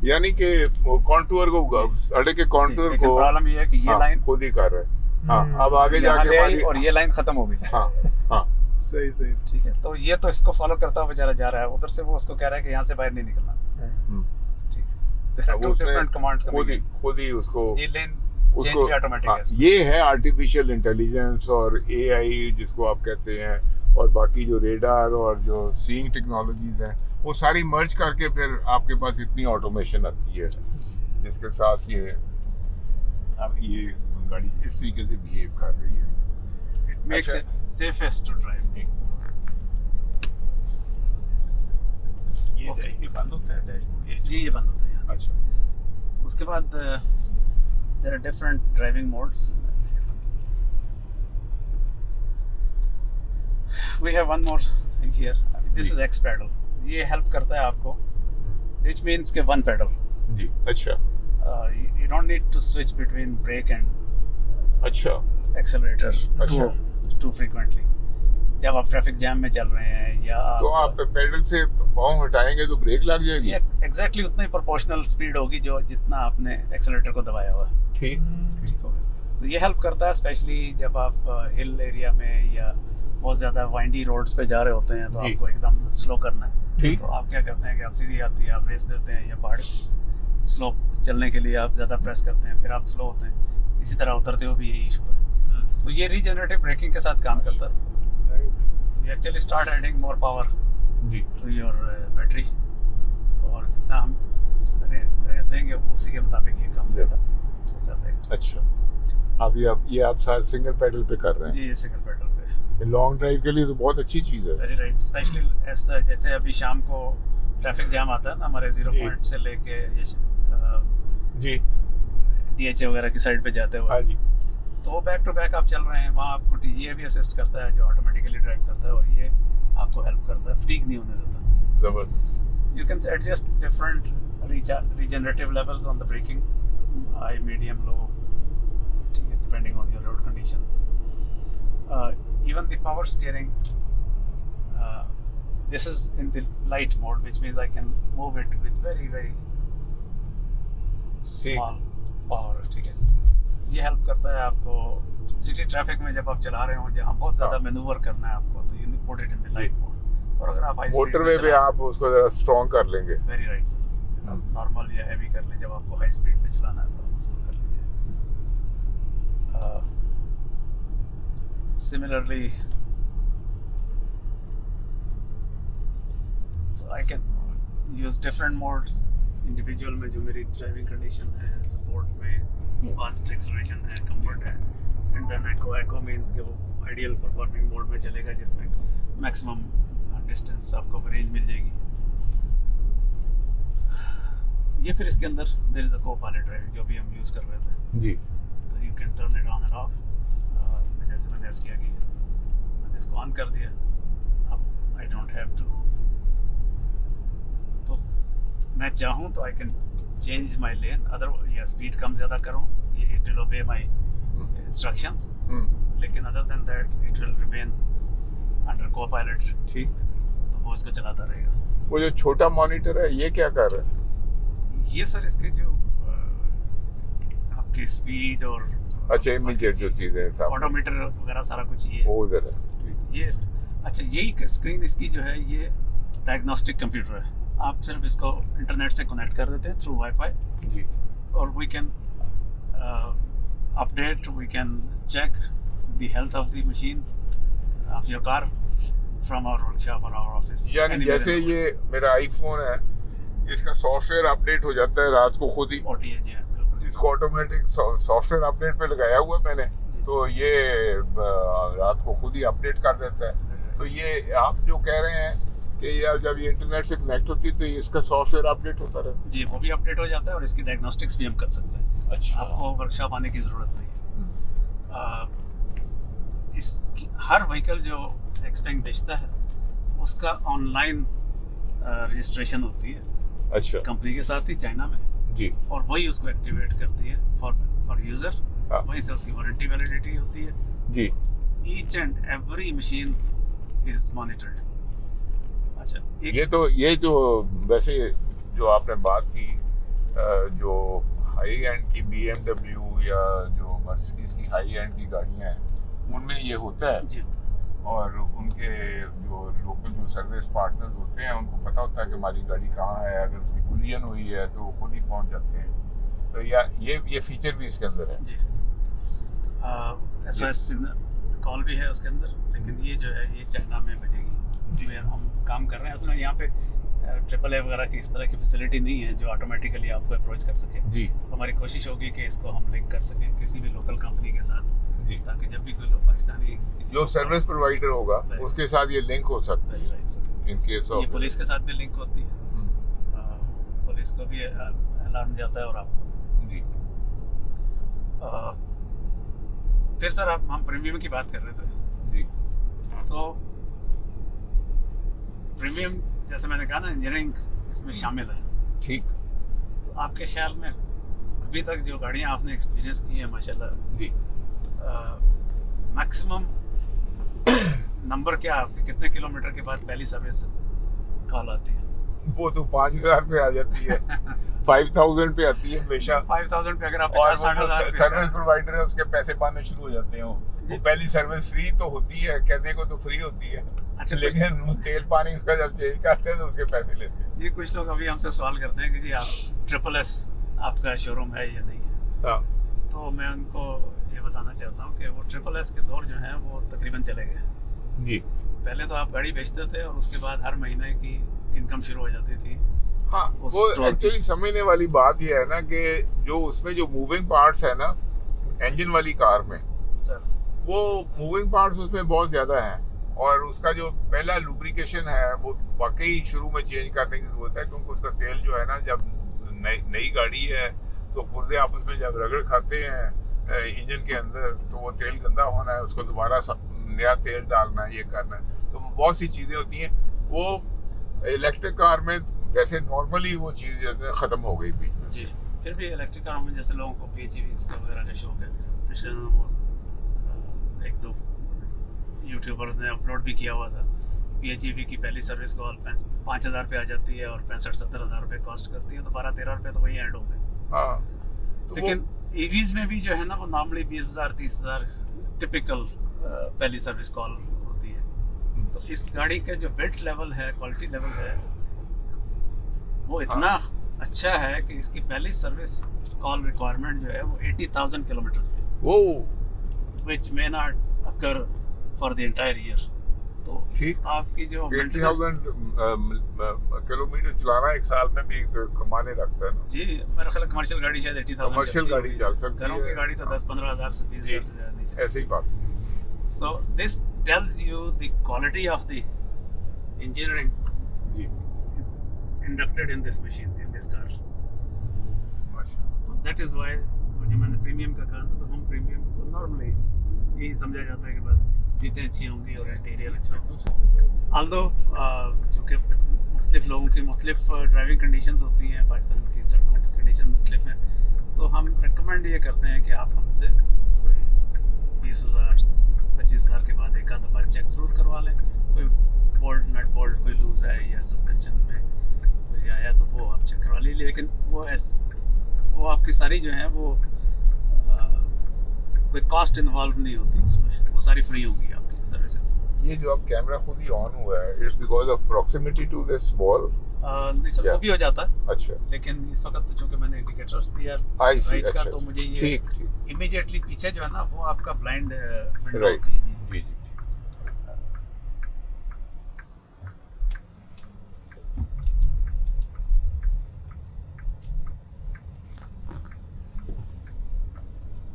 यानी कि कॉन्टूर को सड़क के कॉन्टूर लेकिन को प्रॉब्लम ये है कि ये हाँ, लाइन खुद ही कर रहे हैं। हाँ, अब आगे यहाँ जाके ले आई हमारी और ये लाइन खत्म हो गई। हाँ हाँ सही सही। ठीक है, तो ये तो इसको फॉलो करता हुआ बेचारा जा रहा है, उधर से वो उसको कह रहा है कि यहाँ से बाहर नहीं निकलना। ठीक है, there are अब two उसने different commands coming in। खुद ही उसको ये लेन चेंज उसको भी ऑटोमेटिक हाँ, है। ये है आर्टिफिशियल इंटेलिजेंस और एआई जिसको आप कहते हैं, और बाकी जो रेडार और जो सीइंग टेक्नोलॉजीज हैं वो सारी मर्ज करके फिर आपके पास इतनी ऑटोमेशन आती है जिसके साथ ये अब ये गाड़ी इस तरीके से बिहेव कर रही है। It makes अच्छा। it safest to drive। ये बंद होता है डैशबोर्ड जी ये बंद होता है यहाँ। अच्छा। उसके बाद there are different driving modes। We have one more thing here। This is X pedal। ये help करता है आपको, which means के one pedal। जी अच्छा You don't need to switch between brake and अच्छा accelerator अच्छा। too frequently। जब आप ट्रैफिक जैम में चल रहे हैं या तो आप पेडल से पाँव हटाएंगे तो ब्रेक लग जाएगी। ये एग्जैक्टली उतना ही प्रोपोर्शनल स्पीड होगी जो जितना आपने एक्सेलरेटर को दबाया हुआ है। ठीक ठीक हो गया, तो ये हेल्प करता है स्पेशली जब आप हिल एरिया में या बहुत ज़्यादा वाइंडी रोड्स पे जा रहे होते हैं तो जी। आपको एकदम स्लो करना है। ठीक। तो आप क्या करते हैं कि आप सीधी आती है, आप रेस देते हैं, या पहाड़ स्लोप चलने के लिए आप ज़्यादा प्रेस करते हैं, फिर आप स्लो होते हैं। इसी तरह उतरते हुए भी यही इशू है। तो ये रीजनरेटिव ब्रेकिंग के साथ काम करता है। You actually start adding more power ji to your battery, और जितना हम रेस देंगे उसी के मुताबिक ये काम ज़्यादा सो कर देगा। अच्छा। अभी आप साथ सिंगल पेडल पे कर रहे हैं। जी ये सिंगल पेडल पे लॉन्ग ड्राइव के लिए तो बहुत अच्छी चीज़ है। वेरी राइट, स्पेशली ऐसा जैसे अभी शाम को ट्रैफिक जाम आता है ना हमारे जीरो जी। पॉइंट से लेके ये जी DHA वगैरह की साइड पे जाते हाँ हुए, जी तो बैक टू बैक आप चल रहे हैं, वहाँ आपको TGA भी असिस्ट करता है जो ऑटोमेटिकली ड्राइव करता है, और ये आपको हेल्प करता है, फटीग नहीं होने देता। जबरदस्त। You can adjust different regenerative levels on the braking, high, medium, low, depending on your road conditions. Even the power steering, this is in the light mode, which means I can move it with very, very small power. ठीक है, ये हेल्प करता है आपको सिटी ट्रैफिक में जब आप चला रहे हो जहाँ बहुत ज़्यादा मैनूवर करना है आपको, तो you put it in the light mode. और अगर आप हाई स्पीड मोटरवे पे आप उसको जरा स्ट्रॉन्ग कर लेंगे। वेरी राइट सर, नॉर्मल या हैवी कर लें, जब आपको हाई स्पीड पे चलाना है तो आप उसको कर लीजिए। सिमिलरली तो I can use different modes individual में, जो मेरी ड्राइविंग कंडीशन है, सपोर्ट में फास्ट एक्सेलरेशन है, कंफर्ट है, एंड देन एको मींस कि वो आइडियल परफॉर्मिंग मोड में चलेगा जिसमें मैक्सिमम डिस्टेंस आपको रेंज मिल जाएगी। ये फिर इसके अंदर there is a co-pilot driving जो भी हम यूज़ कर रहे थे, जी तो you can turn it on end of. जैसे मैंने अर्ज़ किया कि मैंने इसको ऑन कर दिया, अब आई डोंट हैव टू, तो मैं चाहूँ तो I can change my lane, other या स्पीड कम ज़्यादा करूँ, ये it will obey my instructions, लेकिन other than that it will remain under copilot, ठीक। तो वो इसको चलाता रहेगा। वो जो छोटा मॉनिटर है ये क्या कर रहा है? ये सर इसके जो आपकी स्पीड और अच्छा इमीडिएट जो चीज़ें ऑडोमीटर वगैरह सारा कुछ ये वो उधर है। ये अच्छा यही स्क्रीन इसकी जो है ये डायग्नोस्टिक कंप्यूटर है। आप सिर्फ इसको इंटरनेट से कनेक्ट कर देते हैं थ्रू वाईफाई, जी, और we can update, we can check the health of the machine of your car from our workshop और आवर ऑफिस। यानी जैसे ये मेरा आईफोन है, इसका सॉफ्टवेयर अपडेट हो जाता है रात को खुद ही, OTA जी है, बिल्कुल इसको ऑटोमेटिक सॉफ्टवेयर अपडेट पे लगाया हुआ है मैंने, तो ये रात को खुद ही अपडेट कर देता है। तो ये आप जो कह रहे हैं कि यार जब ये इंटरनेट से कनेक्ट होती है तो इसका सॉफ्टवेयर अपडेट होता रहता है। जी, वो भी अपडेट हो जाता है और इसकी डायग्नोस्टिक्स भी हम कर सकते हैं। अच्छा। आपको वर्कशॉप आने की ज़रूरत नहीं है। इसकी हर व्हीकल जो एक्सपेंग बेचता है उसका ऑनलाइन रजिस्ट्रेशन होती है अच्छा कंपनी के साथ ही चाइना में, जी। और वही उसको एक्टिवेट करती है फॉर यूज़र। हाँ। वहीं से उसकी वारंटी वैलिडिटी होती है जी। Each and every machine is monitored. अच्छा, ये तो वैसे जो आपने बात की जो हाई एंड की BMW या जो मर्सिडीज की हाई एंड की गाड़ियां हैं उनमें ये होता है जी होता है। और उनके जो लोकल जो सर्विस पार्टनर्स होते हैं उनको पता होता है कि हमारी गाड़ी कहाँ है, अगर उसकी कुलियन हुई है तो वो खुद ही पहुंच जाते हैं। तो ये फीचर भी इसके अंदर है जी। SOS सिग्नल कॉल भी है उसके अंदर, लेकिन ये जो है ये चाइना में बनेगी। जी। हम काम कर रहे हैं असल में यहाँ पे AAA वगैरह की इस तरह की फैसिलिटी नहीं है जो ऑटोमेटिकली आपको अप्रोच कर सके। जी तो हमारी कोशिश होगी कि इसको हम लिंक कर सकें किसी भी लोकल कंपनी के साथ, जी। ताकि जब भी कोई लोग पाकिस्तानी किसी जो सर्विस प्रोवाइडर होगा उसके साथ ये लिंक हो सकता है इन केस ये ऑफ। पुलिस के साथ भी लिंक होती है, पुलिस को भी अलार्म जाता है और आपको जी। फिर सर हम प्रीमियम की बात कर रहे थे। जी तो प्रीमियम जैसे मैंने कहा ना, इंजीनियरिंग इसमें शामिल है। ठीक। तो आपके ख्याल में अभी तक जो गाड़ियाँ आपने एक्सपीरियंस की हैं माशाल्लाह, जी। मैक्सिमम नंबर क्या आपके, कितने किलोमीटर के बाद पहली सर्विस कॉल आती है? वो तो 5000 पे आ जाती है 5000 पे आती है हमेशा। 5000 पे अगर आप और 50-60,000 पे सर्विस प्रोवाइडर है उसके पैसे पाने शुरू हो जाते हैं। वो पहली सर्विस फ्री तो होती है, कहने को तो फ्री होती है, अच्छा, लेकिन वो तेल पानी उसका जब चेंज करते हैं तो उसके पैसे लेते हैं। जी, कुछ लोग अभी हमसे सवाल करते हैं कि जी आप SSS आपका शोरूम है या नहीं है। हाँ। तो मैं उनको ये बताना चाहता हूँ कि वो SSS के दौर जो हैं वो तकरीबन चले गए। जी। पहले तो आप गाड़ी बेचते थे और उसके बाद हर महीने की इनकम शुरू हो जाती थी। हाँ, वो एक्चुअली समझने वाली बात ये है ना कि जो उसमें जो मूविंग पार्ट्स है ना इंजन वाली कार में सर, वो मूविंग पार्ट्स उसमें बहुत ज़्यादा हैं और उसका जो पहला लुब्रिकेशन है वो वाकई शुरू में चेंज करने की ज़रूरत है, क्योंकि उसका तेल जो है ना, जब नई गाड़ी है तो पुर्जे आपस में जब रगड़ खाते हैं इंजन के अंदर तो वो तेल गंदा होना है, उसको दोबारा नया तेल डालना है, ये करना है। तो बहुत सी चीज़ें होती हैं। वो इलेक्ट्रिक कार में वैसे नॉर्मली वो चीज़ ख़त्म हो गई थी। जी। फिर भी इलेक्ट्रिक कार में जैसे लोगों को PHEV इसका वगैरह का शौक है, पिछले दिनों वो एक दो यूट्यूबर्स ने अपलोड भी किया हुआ था। PHEV की पहली सर्विस कॉल 5000 पे आ जाती है और 65-70 हज़ार रुपये कॉस्ट करती है, तो 12-13 रुपये तो वही ऐड हो गए। हाँ, तो लेकिन EVs में भी जो है ना वो नॉर्मली 20,000-30,000 टिपिकल पहली सर्विस कॉल होती है। तो इस गाड़ी का जो बिल्ट लेवल है, क्वालिटी लेवल है, वो इतना अच्छा है कि इसकी पहली सर्विस कॉल रिक्वायरमेंट जो है वो 80,000 किलोमीटर है, वो which may not occur for the entire year। तो ठीक। आपकी जो 80,000 किलोमीटर चलाना एक साल में भी कमाने रखता है ना। जी, मेरा ख्याल कमर्शियल गाड़ी शायद 80,000 कमर्शियल गाड़ी चल सकती है, घरों की गाड़ी तो 10-15 हज़ार से 20 हज़ार से ज़्यादा नहीं चलती। ऐसे ही बात। So this tells you the quality of the engineering ji. inducted in this machine, in this car. माशाल्लाह। So that is why जो मैंने प्रीमियम का कहा था, तो हम प्रीमियम को नॉर्मली यही समझा जाता है कि बस सीटें अच्छी होंगी और इंटीरियर अच्छा होगा। आल्दो चूँकि मुख्तलिफ लोगों की मुख्तलिफ ड्राइविंग कंडीशंस होती हैं, पाकिस्तान की सड़कों की कंडीशन मुख्तलिफ हैं, तो हम रिकमेंड ये करते हैं कि आप हमसे कोई 20,000-25,000 के बाद एक आध दफ़ा चेक ज़रूर करवा लें। कोई बोल्ट नट बोल्ट कोई लूज़ है या सस्पेंशन में कोई आया तो वो आप चेक करवा लीजिए, लेकिन वो आपकी सारी जो है वो कोई कॉस्ट इन्वॉल्व नहीं होती उसमें, वो सारी फ्री होंगी आपकी सर्विसेज। ये जो अब कैमरा खुद ही ऑन हुआ है, it's because of proximity to this wall. नहीं सर, वो भी हो जाता है। अच्छा। लेकिन इस वक्त तो चूंकि मैंने इंडिकेटर दिया राइट का, तो मुझे ये ठीक इमीडिएटली पीछे जो है ना वो आपका ब्लाइंड विंडो राइट। होती है। जी जी।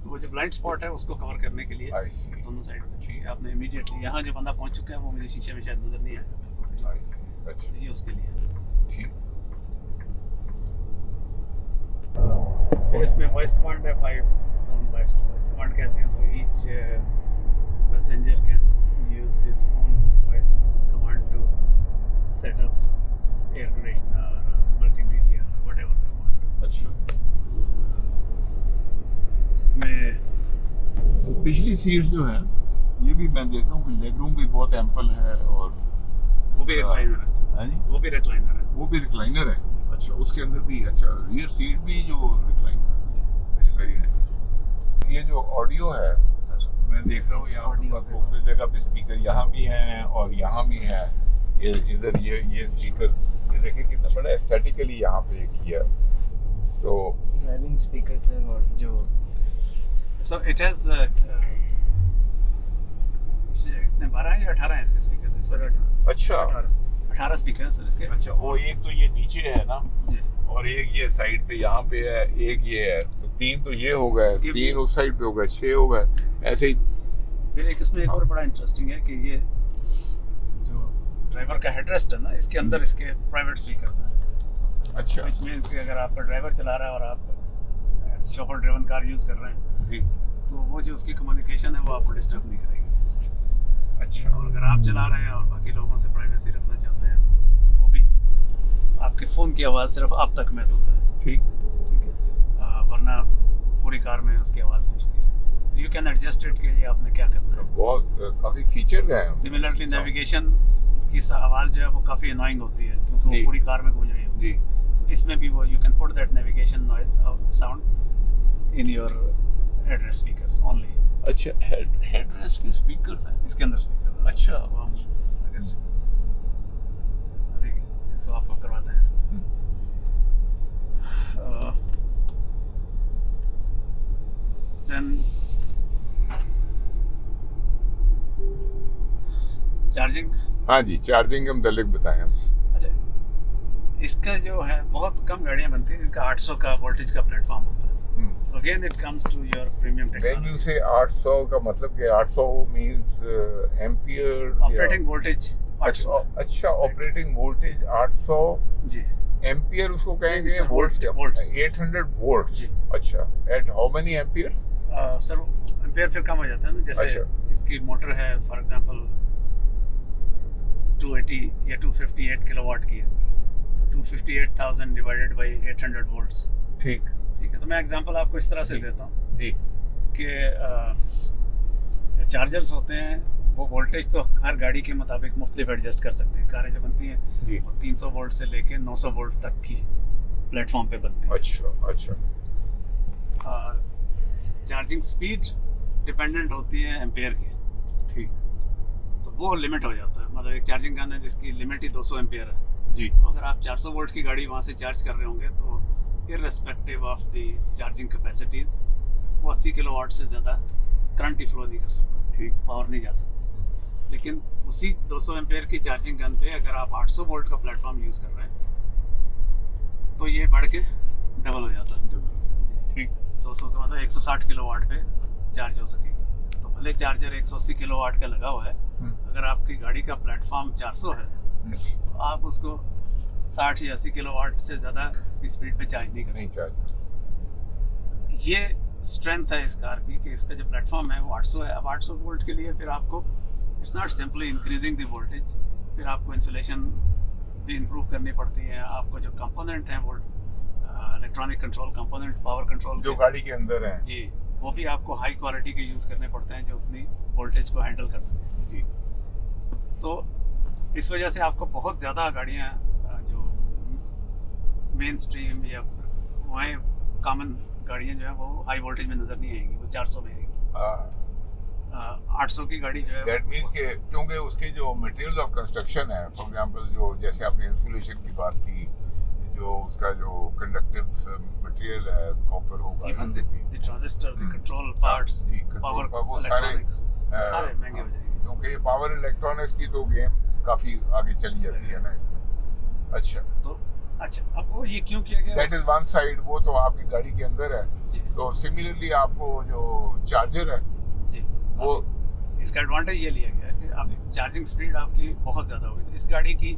तो वो जो ब्लाइंड स्पॉट है उसको कवर करने के लिए I see. दोनों साइड में ठीक है, आपने इमीडिएटली यहाँ जो बंदा पहुँच चुका है वो मुझे शीशे में शायद नज़र नहीं आएगा, I see. अच्छा, तो ये उसके लिए ठीक। फिर इसमें वॉइस कमांड है, 5 जोन वॉइस कमांड कहते हैं। So each passenger can use his own voice command to set up air conditioner, multimedia, whatever they want. अच्छा, इसमें तो पिछली सीट्स जो है ये भी मैं देख रहा हूँ कि लेग रूम भी बहुत एम्पल है और वो भी रिक्लाइनर है, है जी, वो भी रिक्लाइनर है। वो भी रिक्लाइनर है। अच्छा, उसके अंदर भी अच्छा रियर सीट भी जो रिक्लाइनर है, वेरी नाइस। ये जो ऑडियो है सर मैं देख रहा हूँ यहाँ पे बस दूसरी जगह पे स्पीकर यहाँ भी हैं और यहाँ भी है। ये इधर ये स्पीकर ये देखिए कितना बड़ा एस्थेटिकली यहाँ पे किया। तो ड्राइविंग स्पीकर सर, और जो सो इट हैज इतने 12 है या 18 है इसके स्पीकर सर? अच्छा 18 स्पीकर हैं सर इसके। अच्छा, वो एक तो ये नीचे है ना जी, और एक ये साइड पे यहाँ पे है, एक ये है, तो 3 तो ये हो गए, 3 उस साइड पे हो गए, 6 हो गए ऐसे ही। फिर एक इसमें एक और बड़ा इंटरेस्टिंग है कि ये जो ड्राइवर का हेडरेस्ट है ना, इसके अंदर इसके प्राइवेट स्पीकर्स हैं। अच्छा विच मीन्स कि अगर आपका ड्राइवर चला रहा है और आप शॉफर ड्रिवन कार यूज़ कर रहे हैं जी, तो वो जो उसकी कम्युनिकेशन है वो आपको डिस्टर्ब नहीं करेगी। अच्छा और अगर आप चला रहे हैं और बाकी लोगों से प्राइवेसी रखना चाहते हैं तो वो भी आपके फ़ोन की आवाज़ सिर्फ आप तक महदूद है, ठीक। ठीक है, वरना पूरी कार में उसकी आवाज़ पहुँचती है। तो यू कैन एडजस्ट इट कि ये आपने क्या करना है। बहुत काफी फीचर्स हैं। सिमिलरली नेविगेशन की आवाज़ जो है वो काफ़ी अनोइंग होती है क्योंकि जी। वो पूरी कार में गूंज रही होती जी, है। तो इसमें भी वो you can put that navigation sound in your headrest speakers only. अच्छा, हेडरेस्ट के स्पीकर्स हैं इसके अंदर स्पीकर। अच्छा। वो हम अगर अभी इसको आपको करवाते हैं इसको। Then charging. हाँ जी, चार्जिंग के मुतालिक बताएं हम। अच्छा, इसका जो है बहुत कम गाड़ियाँ बनती हैं इनका 800 का वोल्टेज का प्लेटफॉर्म होता है। Again it comes to your premium When you technology. say 800 का मतलब कि 800 means एम्पियर ऑपरेटिंग वोल्टेज 800 अच्छा, ऑपरेटिंग वोल्टेज 800 जी। एम्पियर उसको कहेंगे, सर, वोल्ट volts। 800 वोल्ट्स। जी। अच्छा, at how many amperes? Sir ampere फिर कम हो जाता है ना, जैसे अच्छा। इसकी मोटर है फॉर एग्जांपल 280 या 258 किलोवाट की है तो 258,000 डिवाइडेड बाय 800 वोल्ट्स। ठीक ठीक है, तो मैं एग्जांपल आपको इस तरह से जी। देता हूँ जी, कि जो चार्जर्स होते हैं वो वोल्टेज तो हर गाड़ी के मुताबिक मुख्तलिफ एडजस्ट कर सकते हैं। कारें जो बनती हैं जी। वो 300 वोल्ट से लेके 900 वोल्ट तक की प्लेटफॉर्म पे बनती है। अच्छा अच्छा, चार्जिंग स्पीड डिपेंडेंट होती है एम्पेयर की, ठीक तो वो लिमिट हो जाता है। मतलब एक चार्जिंग गन है जिसकी लिमिट ही 200 एम्पेयर है, जी। तो अगर आप 400 वोल्ट की गाड़ी वहाँ से चार्ज कर रहे होंगे तो irrespective of the charging capacities वो 80 किलोवाट से ज़्यादा करंट ही फ्लो नहीं कर सकता, ठीक। पावर नहीं जा सकता। लेकिन उसी 200 एम्पेयर की चार्जिंग गन पे अगर आप 800 वोल्ट का प्लेटफॉर्म यूज़ कर रहे हैं तो ये बढ़ के डबल हो जाता है। ठीक 200 का मतलब 160 किलोवाट पे चार्ज हो सकेगी। तो भले चार्जर 180 किलोवाट का लगा हुआ है, अगर आपकी गाड़ी का प्लेटफॉर्म 400 है तो आप उसको 60 या 80 किलोवाट से ज़्यादा की स्पीड पे चार्ज नहीं कर नहीं सकते। चार्ज। ये स्ट्रेंथ है इस कार की कि इसका जो प्लेटफॉर्म है वो 800 है। अब 800 वोल्ट के लिए फिर आपको it's not simply increasing the voltage, फिर आपको इंसुलेशन भी इम्प्रूव करनी पड़ती है। आपको जो कंपोनेंट हैं volt electronic control component, power control जो गाड़ी के अंदर है जी, वो भी आपको हाई क्वालिटी के यूज़ करने पड़ते हैं जो उतनी वोल्टेज को हैंडल कर सकें। जी। तो इस वजह से आपको बहुत ज़्यादा गाड़ियाँ जो मेन स्ट्रीम या वहाँ कॉमन गाड़ियाँ जो है वो हाई वोल्टेज में नज़र नहीं आएंगी, वो 400 में आएगी। 800 की गाड़ी जो है दैट मींस के क्योंकि उसके जो मटेरियल्स ऑफ कंस्ट्रक्शन है, फॉर एग्जांपल जो जैसे आपने इंसुलेशन की बात की, जो उसका जो कंडक्टिव मटेरियल है, कॉपर होगा, even the transistor, the control parts, जी, कंट्रोल पावर वो सारे इलेक्ट्रॉनिक्स सारे महंगे हो जाएंगे। क्योंकि ये पावर इलेक्ट्रॉनिक्स की तो गेम काफ़ी आगे चली जाती है ना इसमें। अच्छा, तो अच्छा, अब वो ये क्यों किया गया? दैट इज वन साइड, वो तो आपकी गाड़ी के अंदर है। जी तो सिमिलरली आपको जो चार्जर है जी, वो इसका एडवांटेज ये लिया गया है कि आप चार्जिंग स्पीड आपकी बहुत ज़्यादा होगी। तो इस गाड़ी की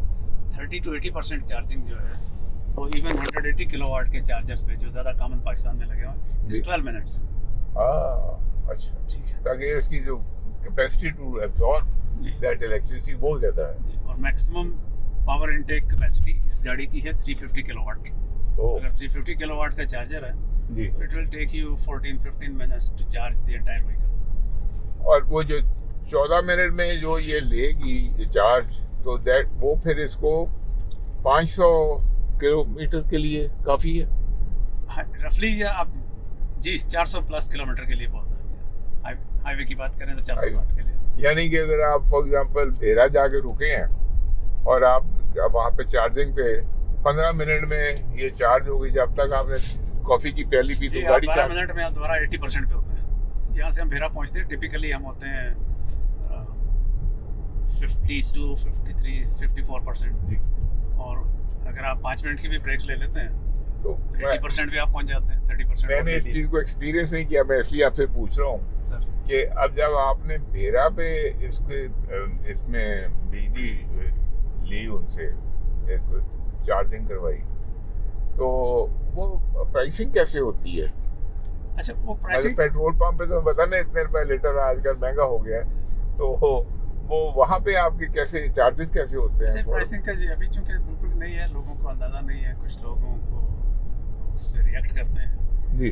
30 to 80% चार्जिंग जो है वो इवन 180 किलोवाट के चार्जर्स पे जो ज़्यादा कॉमन पाकिस्तान में लगे हुए हैं जी। 12 मिनट्स। अच्छा, ठीक है ताकि इसकी जो कैपेसिटी टू एब्जॉर्ब जी दैट इलेक्ट्रिसिटी बहुत ज़्यादा है। जी, और मैक्सिमम पावर इनटेक कैपेसिटी इस गाड़ी की है 350 किलोवाट। ओह अगर 350 किलोवाट का चार्जर है जी। तो it will take you 14-15 minutes to charge the entire vehicle. और वो जो 14 मिनट में जो ये लेगी ये चार्ज, तो दैट वो फिर इसको 500 किलोमीटर के लिए काफ़ी है। रफली ये आप जी 400 प्लस किलोमीटर के लिए बहुत है। हाईवे की बात करें तो 460 के लिए। यानी कि अगर आप फॉर एग्जांपल भेरा जाके रुके हैं और आप वहाँ पे चार्जिंग पे 15 मिनट में ये चार्ज होगी, जब तक आपने कॉफ़ी की प्याली पी जी तो आप गाड़ी 12 चार्ज। मिनट में आप दोबारा 80% पे होते हैं। जहाँ से हम भेरा पहुँचते हैं टिपिकली हम होते हैं 52, 53, 54%। जी। और अगर आप 5 मिनट की भी ब्रेक ले लेते हैं तो तो 80% भी आप पहुँच जाते हैं। 30% मैंने इस चीज़ को एक्सपीरियंस नहीं किया, मैं इसलिए आपसे पूछ रहा हूँ सर कि अब जब आपने भेरा पे इसमें बिजली ली उनसे, इसको चार्जिंग करवाई, तो वो प्राइसिंग कैसे होती है? अच्छा वो मतलब प्राइसिंग पेट्रोल पंप पे तो पता नहीं इतने रुपए लीटर आजकल महंगा हो गया है, तो वो वहाँ पे आपके कैसे चार्जेस कैसे होते हैं? प्राइसिंग का जी अभी चूंकि बिल्कुल नहीं है, लोगों को अंदाज़ा नहीं है, कुछ लोगों को उससे रिएक्ट करते हैं। जी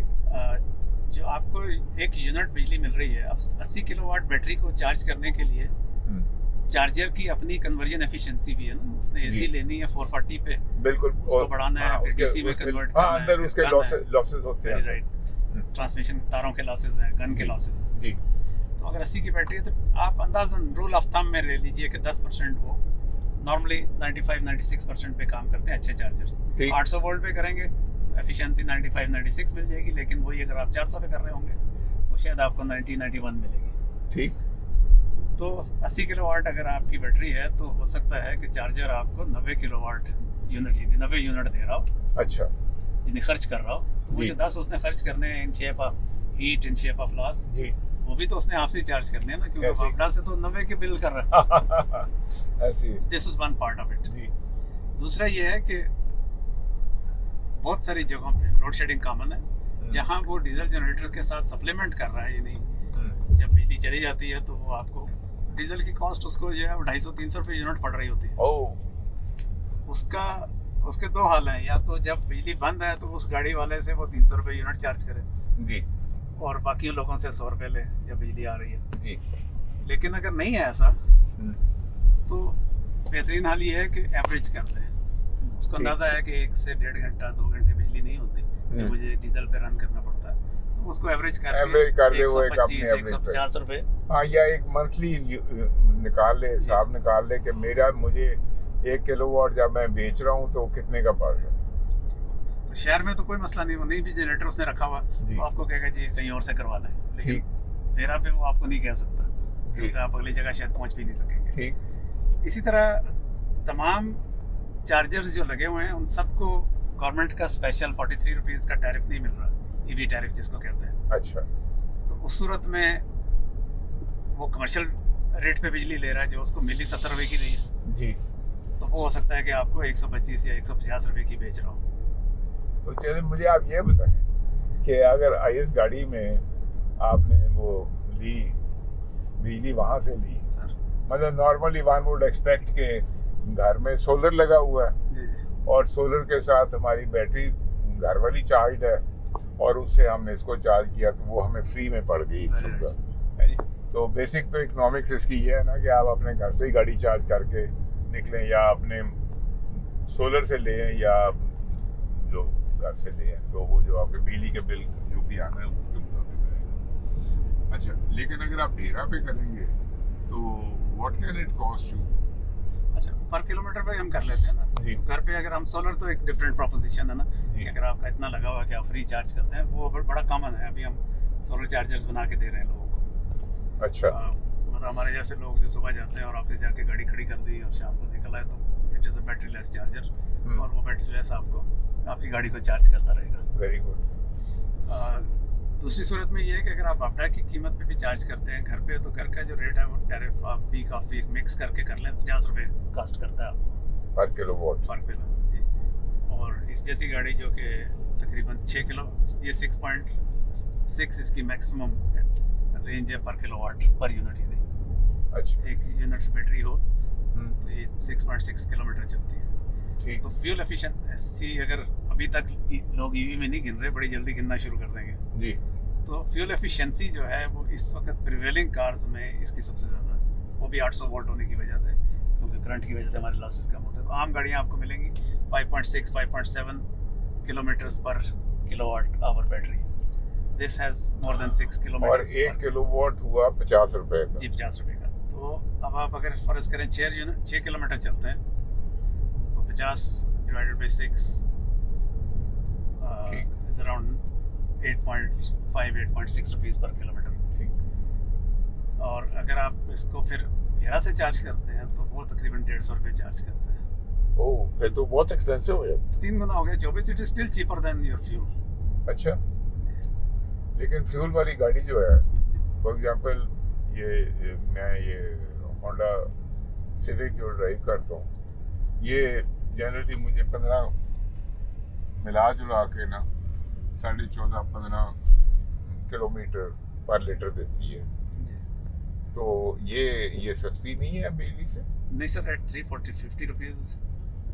जो आपको एक यूनिट बिजली मिल रही है, अब 80 किलोवाट बैटरी को चार्ज करने के लिए चार्जर की अपनी कन्वर्जन एफिशिएंसी भी है ना, उसने एसी जी। लेनी है 440 पे, बिल्कुल। उसको बढ़ाना है, फिर डीसी में कन्वर्ट करना है, अंदर फिर उसके गन है। लॉसेस होते वेरी हैं। राइट, ट्रांसमिशन तारों के लॉसेस हैं, गन के जी। लॉसेस हैं। जी तो अगर 80 की बैटरी है तो आप अंदाजन रूल ऑफ थंब में ले लीजिए कि 10% वो नॉर्मली 95-96% पे काम करते हैं अच्छे चार्जर्स। ठीक। 800 वोल्ट पे करेंगे तो एफिशिएंसी 95-96 मिल जाएगी, लेकिन वही अगर आप 400 पे कर रहे होंगे तो शायद आपको 90-91 मिलेगी। ठीक। तो 80 किलोवाट अगर आपकी बैटरी है तो हो सकता है कि चार्जर आपको 90 किलोवाट यूनिट यानी 90 यूनिट दे रहा हो, अच्छा यानी खर्च कर रहा हो। तो वो जी। जो 10 उसने खर्च करने हैं in shape of heat, in shape of loss, जी वो भी तो उसने आपसे चार्ज करने हैं ना, क्योंकि कैसे? वापडा से तो 90 के बिल कर रहा है। ऐसी this is one part of it. जी दूसरा ये है कि बहुत सारी जगहों पे लोड शेडिंग कॉमन है, जहाँ वो डीजल जनरेटर के साथ सप्लीमेंट कर रहा है, यानी जब बिजली चली जाती है तो वो आपको डीजल की कॉस्ट उसको जो है 250-300 रुपये यूनिट पड़ रही होती है। ओह उसके दो हाल हैं, या तो जब बिजली बंद है तो उस गाड़ी वाले से वो 300 रुपये यूनिट चार्ज करे जी और बाकी लोगों से 100 रुपये ले जब बिजली आ रही है। जी लेकिन अगर नहीं है ऐसा तो बेहतरीन हाल ये है कि एवरेज कर दे। उसको अंदाज़ा है कि 1 से 1.5 घंटा 2 घंटे बिजली नहीं होती जो मुझे डीजल पे रन करना पड़ता है, तो उसको एवरेज कर दे वो एक अपने 125-150 रुपये। हाँ, या एक मंथली निकाल ले, हिसाब निकाल ले कि मेरा मुझे 1 किलोवाट जब मैं बेच रहा हूँ तो कितने का पड़ रहा है। तो शहर में तो कोई मसला नहीं, वो नहीं भी जनरेटर उसने रखा हुआ जी। तो आपको कहेगा जी कहीं और से करवा लें, लेकिन ठीक। तेरा पे वो आपको नहीं कह सकता जी। क्योंकि आप अगली जगह शायद पहुंच भी नहीं सकेंगे। ठीक। इसी तरह तमाम चार्जर्स जो लगे हुए हैं उन सबको गवर्नमेंट का स्पेशल 43 रुपीज़ का टैरिफ नहीं मिल रहा, ईवी टैरिफ जिसको कहते हैं। अच्छा तो उस सूरत में वो कमर्शियल रेट पे बिजली ले रहा है जो उसको मिली 70 रुपये की रही है, जी। तो वो हो सकता है कि आपको 125 या 150 रुपये की बेच रहा हो। तो चलिए मुझे आप ये बताएं कि अगर इस गाड़ी में आपने वो ली बिजली वहाँ से ली, सर मतलब नॉर्मली वन वुड एक्सपेक्ट के घर में सोलर लगा हुआ है जी और सोलर के साथ हमारी बैटरी घर वाली चार्ज है और उससे हमने इसको चार्ज किया तो वो हमें फ्री में पड़ गई एक किस्म का, है जी। तो बेसिक तो इकोनॉमिक्स इसकी ये है ना कि आप अपने घर से ही गाड़ी चार्ज करके निकलें या अपने सोलर से लें या जो घर से लें, तो वो जो आपके बिजली के बिल जो भी आना है उसके मुताबिक आएगा। अच्छा, लेकिन अगर आप डेरा पे करेंगे तो what can it cost you? अच्छा, पर किलोमीटर पे हम कर लेते हैं ना। जी। तो घर पे अगर हम सोलर तो एक डिफरेंट प्रोपोजिशन है ना जी। कि अगर आपका इतना लगा हुआ है कि आप फ्री चार्ज करते हैं, वो बड़ा कॉमन है। अभी हम सोलर चार्जर्स बना के दे रहे हैं लोगों को। अच्छा मतलब हमारे जैसे लोग जो सुबह जाते हैं और ऑफिस जाके गाड़ी खड़ी कर दी और शाम को निकल आए तो it is a battery less charger और वो बैटरीलेस आपको आपकी गाड़ी को चार्ज करता रहेगा। Very good. दूसरी सूरत में ये है कि अगर आप अपडाउन की कीमत पे भी चार्ज करते हैं घर पे, तो घर का जो रेट है वो टैरिफ आप पीक ऑफ पीक मिक्स करके कर लें, 50 रुपये कास्ट करता है आपको पर किलोवाट। पर किलो जी। और इस जैसी गाड़ी जो कि तकरीबन 6 किलो, ये 6.6 इसकी मैक्सिमम रेंज है पर किलोवाट पर यूनिट, यानी अच्छा। एक यूनिट बैटरी हो तो ये 6.6 किलोमीटर चलती है। ठीक। तो फ्यूल एफिशिएंसी अगर अभी तक लोग ईवी में नहीं गिन रहे, बड़ी जल्दी गिनना शुरू कर देंगे जी। तो फ्यूल एफिशिएंसी जो है वो इस वक्त प्रिवेलिंग कार्स में इसकी सबसे ज़्यादा है, वो भी 800 वोल्ट होने की वजह से, क्योंकि करंट की वजह से हमारे लॉसेस कम होते हैं। तो आम गाड़ियाँ आपको मिलेंगी 5.6 5.7 किलोमीटर्स पर kilowatt hour battery. This has more than 6 और किलोमीटर। 1 किलोवाट हुआ 50 रुपए का। जी 50 रुपये का। तो अब आप अगर फर्ज करें 6 किलोमीटर चलते हैं तो 50 divided by 6 is around 8.6 rupees पर किलोमीटर। ठीक। और अगर आप इसको फिर फेरा से चार्ज करते हैं तो वो तकरीबन 150 रुपये चार्ज करते हैं। ओह, फिर तो बहुत एक्सपेंसिव हो जाता 3 गुना हो गया 24। It is still cheaper than your fuel. है। अच्छा, लेकिन फ्यूल वाली गाड़ी जो है, फॉर एग्जांपल ये मैं ये होंडा सिविक जो ड्राइव करता हूँ, ये जनरली मुझे 15 मिला जुला के ना 14.5-15 किलोमीटर पर लीटर देती है। तो ये सस्ती नहीं है बिजली से? नहीं सर, एट 350 रुपीज़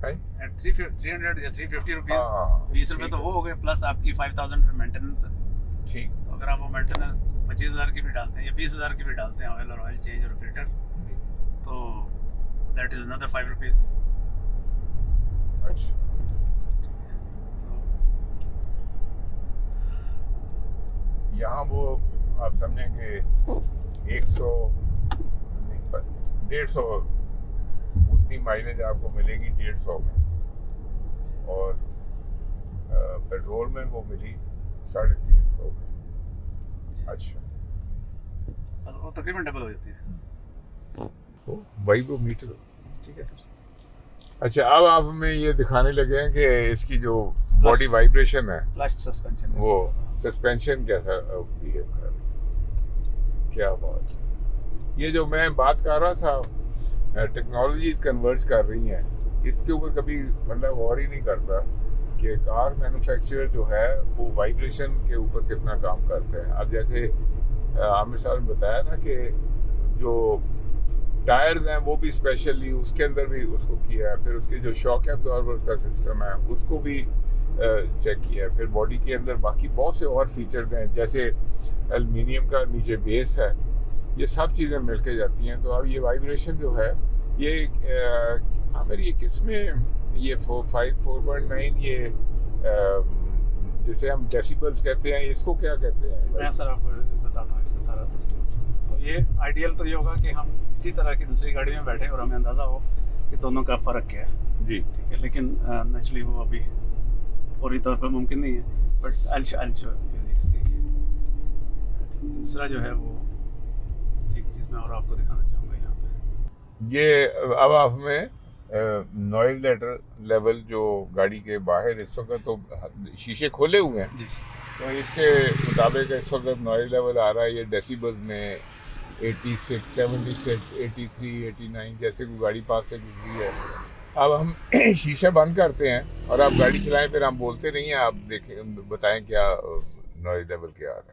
है? एट 300 या 350 रुपीज़, हाँ, 20 रुपये तो वो हो गए, प्लस आपकी 5000 मेंटेनेंस है। ठीक। तो अगर आप वो मेंटेनेंस 25,000 की भी डालते हैं या 20,000 की भी डालते हैं, ऑयल और ऑयल चेंज और फिल्टर, तो दैट इज़ अनदर 5 रुपीज़। अच्छा। यहाँ वो आप समझें कि 150 उतनी माइलेज आपको मिलेगी 150 में, और पेट्रोल में वो मिली 350 में। अच्छा, वो तकरीबन डबल हो जाती है। तो वाइब्रोमीटर। ठीक है सर। अच्छा, अब आप हमें ये दिखाने लगे हैं कि इसकी जो बॉडी वाइब्रेशन है, फ्लैश सस्पेंशन, वो सस्पेंशन कैसा बिहेव कर रहा है। क्या बात है। ये जो मैं बात कर रहा था, टेक्नोलॉजीज कन्वर्ज कर रही हैं, इसके ऊपर कभी बंदा गौर ही नहीं करता कि कार मैन्युफैक्चरर जो है वो वाइब्रेशन के ऊपर कितना काम करते हैं। अब जैसे आमिर साहब ने बताया ना कि जो टायर्स हैं वो भी स्पेशली उसके अंदर भी उसको किया है, फिर उसके जो शॉक एब्जॉर्बर का सिस्टम है उसको भी चेक किया है, फिर बॉडी के अंदर बाकी बहुत से और फीचर्स हैं, जैसे एल्युमिनियम का नीचे बेस है, ये सब चीज़ें मिल के जाती हैं। तो अब ये वाइब्रेशन जो है ये हमारी ये किस में, ये 4.9 ये जिसे हम डेसिबल्स कहते हैं, इसको क्या कहते हैं? मैं सर आपको बताता हूँ इसका सारा तस्वीर। तो ये आइडियल तो ये होगा कि हम इसी तरह की दूसरी गाड़ी में बैठे और हमें अंदाज़ा हो कि दोनों का फ़र्क क्या है। जी ठीक है, लेकिन नेचुरली वो अभी पूरी तौर पर मुमकिन नहीं है, बट आई शो इसके ये। अच्छा, दूसरा जो है वो एक चीज़ मैं और आपको दिखाना चाहूँगा यहाँ पे। ये अब आप हमें नॉइज़ लेवल जो गाड़ी के बाहर इस वक्त तो शीशे खोले हुए हैं, जी तो इसके मुताबिक इस वक्त नॉइज़ लेवल आ रहा है ये डेसिबल्स में 86, 76, 83, 89, जैसे कोई गाड़ी पास से गुजरी है। अब हम शीशे बंद करते हैं और आप गाड़ी चलाएं, फिर हम बोलते नहीं हैं, आप देखें बताएं क्या नॉइज़ लेवल क्या आ रहा है।